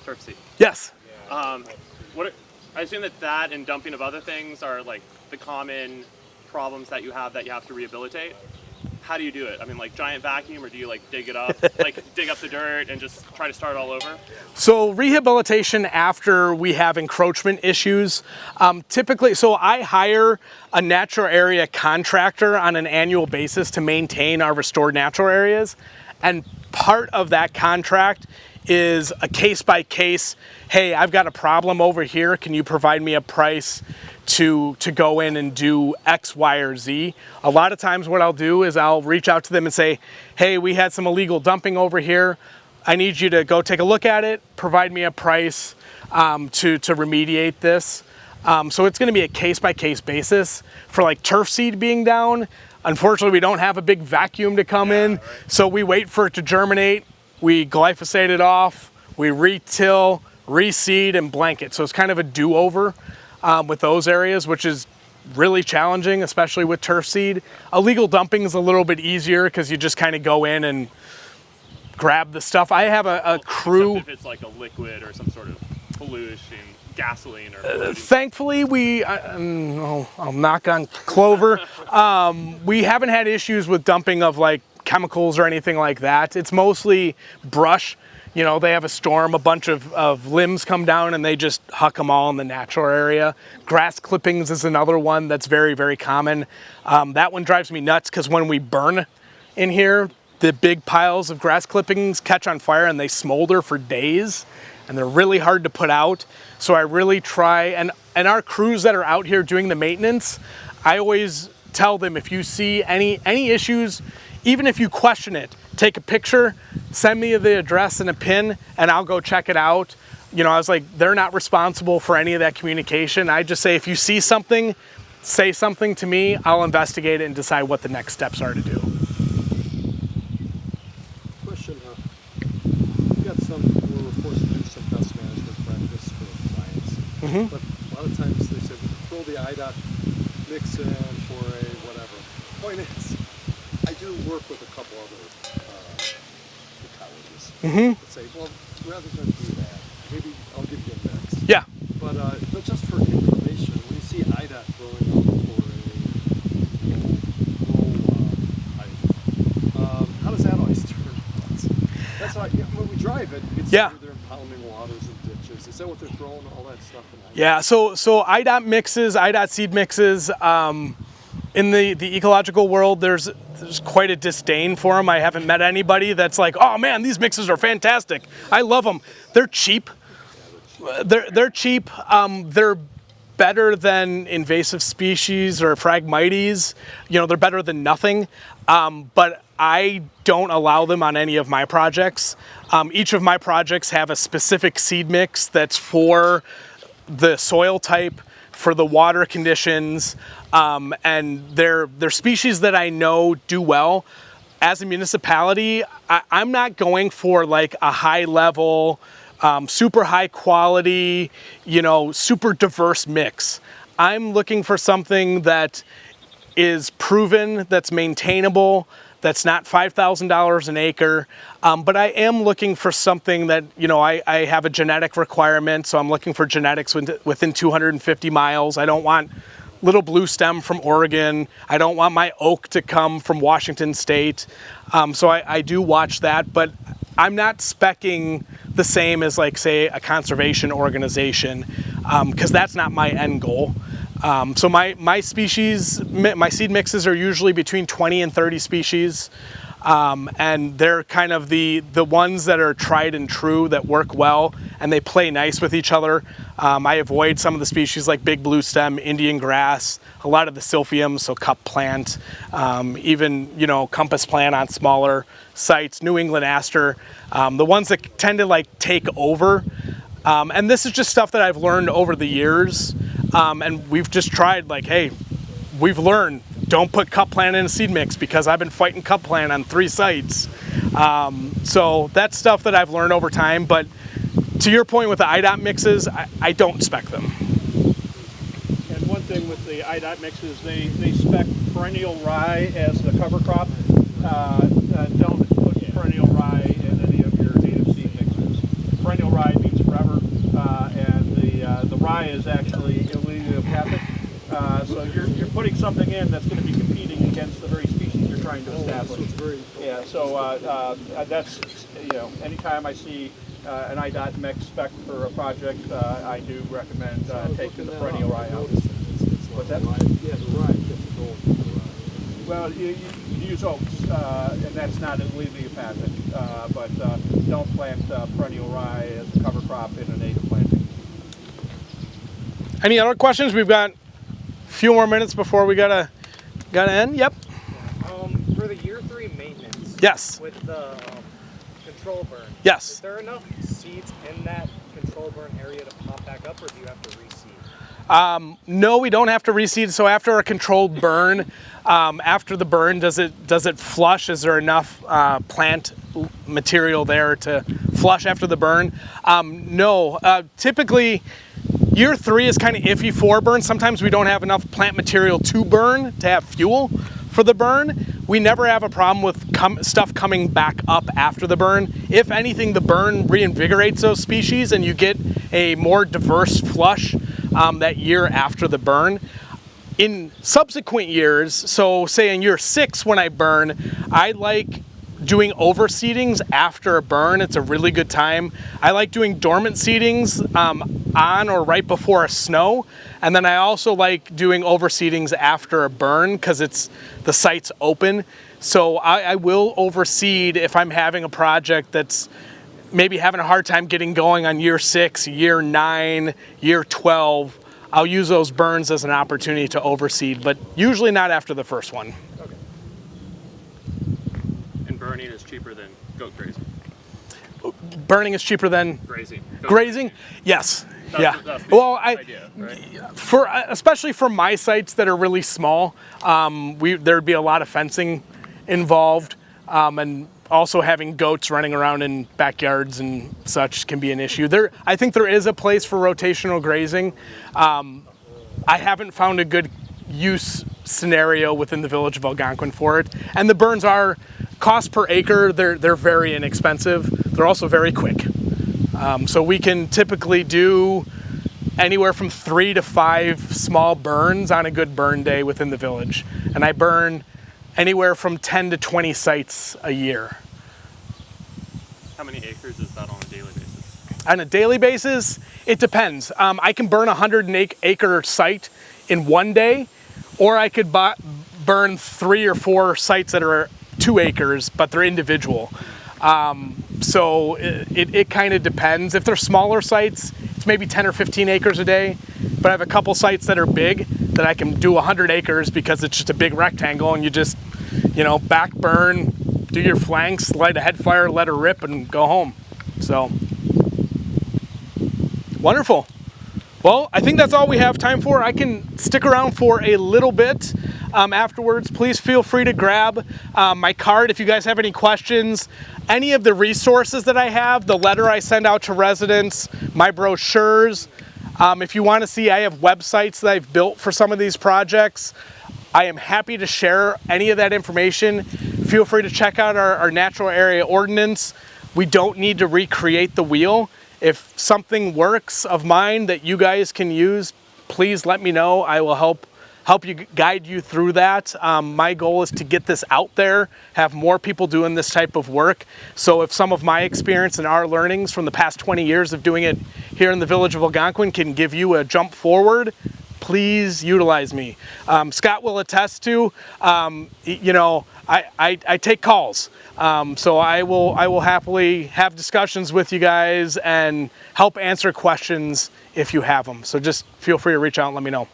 turf seed. Yes. I assume that and dumping of other things are like the common problems that you have to rehabilitate. How do you do it? I mean, like giant vacuum, or do you like dig it up, like dig up the dirt and just try to start all over? So rehabilitation after we have encroachment issues, typically, so I hire a natural area contractor on an annual basis to maintain our restored natural areas. And part of that contract is a case-by-case, hey, I've got a problem over here, can you provide me a price to go in and do X, Y, or Z? A lot of times what I'll do is I'll reach out to them and say, hey, we had some illegal dumping over here. I need you to go take a look at it, provide me a price to remediate this. So it's gonna be a case-by-case basis. For like turf seed being down, unfortunately, we don't have a big vacuum to come in, right. So we wait for it to germinate, we glyphosate it off, we re-till, reseed, and blanket. So it's kind of a do-over with those areas, which is really challenging, especially with turf seed. Illegal dumping is a little bit easier because you just kind of go in and grab the stuff. I have a crew. Except if it's like a liquid or some sort of pollution, gasoline or thankfully, I'll knock on Clover. We haven't had issues with dumping of like chemicals or anything like that. It's mostly brush. You know, they have a storm, a bunch of limbs come down and they just huck them all in the natural area. Grass clippings is another one that's very, very common. That one drives me nuts because when we burn in here, the big piles of grass clippings catch on fire and they smolder for days and they're really hard to put out. So I really try, and our crews that are out here doing the maintenance, I always tell them if you see any issues, even if you question it, take a picture, send me the address and a pin, and I'll go check it out. You know, I was like, they're not responsible for any of that communication. I just say, if you see something, say something to me, I'll investigate it and decide what the next steps are to do. Question, we've got we're forced to do some pest management practice for clients, but a lot of times they say, throw the IDOT mix in for a whatever. Point is, I do work with a couple other ecologists that say, well, rather than do that, maybe I'll give you a mix. Yeah. But just for information, when you see IDOT throwing out for a row pipe, how does that always turn out? That's how, when we drive it, you can see where they're impounding waters and ditches. Is that what they're throwing, all that stuff in IDOT? Yeah, so IDOT mixes, IDOT seed mixes, in the ecological world, there's quite a disdain for them. I haven't met anybody that's like, oh man, these mixes are fantastic. I love them. They're cheap. They're cheap. They're better than invasive species or Phragmites. You know, they're better than nothing, but I don't allow them on any of my projects. Each of my projects have a specific seed mix that's for the soil type, for the water conditions, and they're species that I know do well. As a municipality, I'm not going for like a high level, super high quality, you know, super diverse mix. I'm looking for something that is proven, that's maintainable, that's not $5,000 an acre, but I am looking for something that, you know, I have a genetic requirement, so I'm looking for genetics within 250 miles. I don't want little blue stem from Oregon. I don't want my oak to come from Washington State. So I do watch that, but I'm not speccing the same as, like, say, a conservation organization, because that's not my end goal. So my seed mixes are usually between 20 and 30 species, and they're kind of the ones that are tried and true, that work well, and they play nice with each other. I avoid some of the species like big blue stem, Indian grass, a lot of the silphiums, so cup plant, even, you know, compass plant on smaller sites, New England aster, the ones that tend to like take over. And this is just stuff that I've learned over the years. And we've just tried, like, hey, we've learned, don't put cup plant in a seed mix, because I've been fighting cup plant on 3 sites. So that's stuff that I've learned over time. But to your point with the IDOT mixes, I don't spec them. And one thing with the IDOT mixes, they spec perennial rye as the cover crop. Don't put perennial rye in any of your native seed mixes. Perennial rye means forever, and the rye is actually allelopathic. So you're putting something in that's going to be competing against the very species you're trying to establish. Yeah. So that's, you know, anytime I see an IDOT mix spec for a project, I do recommend taking the perennial rye out. What's that? Yeah, the rye gets the gold. Well, you use oaks, and that's not allelopathic, but don't plant perennial rye as a cover crop in a native planting. Any other questions? We've got a few more minutes before we gotta end. Yep. For the year 3 maintenance. Yes. With the control burn. Yes. Is there enough seeds in that control burn area to pop back up, or do you have to reseed? No, we don't have to reseed. So after a controlled burn, after the burn, does it flush? Is there enough plant material there to flush after the burn? No. Typically, year 3 is kind of iffy for burn. Sometimes we don't have enough plant material to burn to have fuel for the burn. We never have a problem with stuff coming back up after the burn. If anything, the burn reinvigorates those species, and you get a more diverse flush that year after the burn. In subsequent years, so say in year 6 when I burn, I like doing overseedings after a burn. It's a really good time. I like doing dormant seedings on or right before a snow. And then I also like doing overseedings after a burn, because the site's open. So I will overseed if I'm having a project that's maybe having a hard time getting going on year 6, year 9, year 12. I'll use those burns as an opportunity to overseed, but usually not after the first one. Okay. And burning is cheaper than goat grazing. Burning is cheaper than grazing. Grazing? Yes. That's yeah. the Well, idea, right? Especially for my sites that are really small, there'd be a lot of fencing involved, and also having goats running around in backyards and such can be an issue. I think there is a place for rotational grazing. I haven't found a good use scenario within the village of Algonquin for it. And the burns are cost per acre. They're very inexpensive. They're also very quick. So we can typically do anywhere from 3 to 5 small burns on a good burn day within the village. And I burn anywhere from 10 to 20 sites a year. How many acres is that on a daily basis? On a daily basis, it depends. I can burn a 100-acre site in one day, or I could burn 3 or 4 sites that are 2 acres, but they're individual. So it kind of depends. If they're smaller sites, it's maybe 10 or 15 acres a day. but I have a couple sites that are big that I can do 100 acres because it's just a big rectangle, and you just, you know, back burn, do your flanks, light a head fire, let her rip, and go home. So, wonderful. Well, I think that's all we have time for. I can stick around for a little bit afterwards. Please feel free to grab my card if you guys have any questions. Any of the resources that I have, the letter I send out to residents, my brochures. If you want to see, I have websites that I've built for some of these projects. I am happy to share any of that information. Feel free to check out our natural area ordinance. We don't need to recreate the wheel. If something works of mine that you guys can use, please let me know. I will help you, guide you through that. My goal is to get this out there, have more people doing this type of work. So if some of my experience and our learnings from the past 20 years of doing it here in the village of Algonquin can give you a jump forward, please utilize me. Scott will attest to, you know, I take calls. So I will happily have discussions with you guys and help answer questions if you have them. So just feel free to reach out and let me know.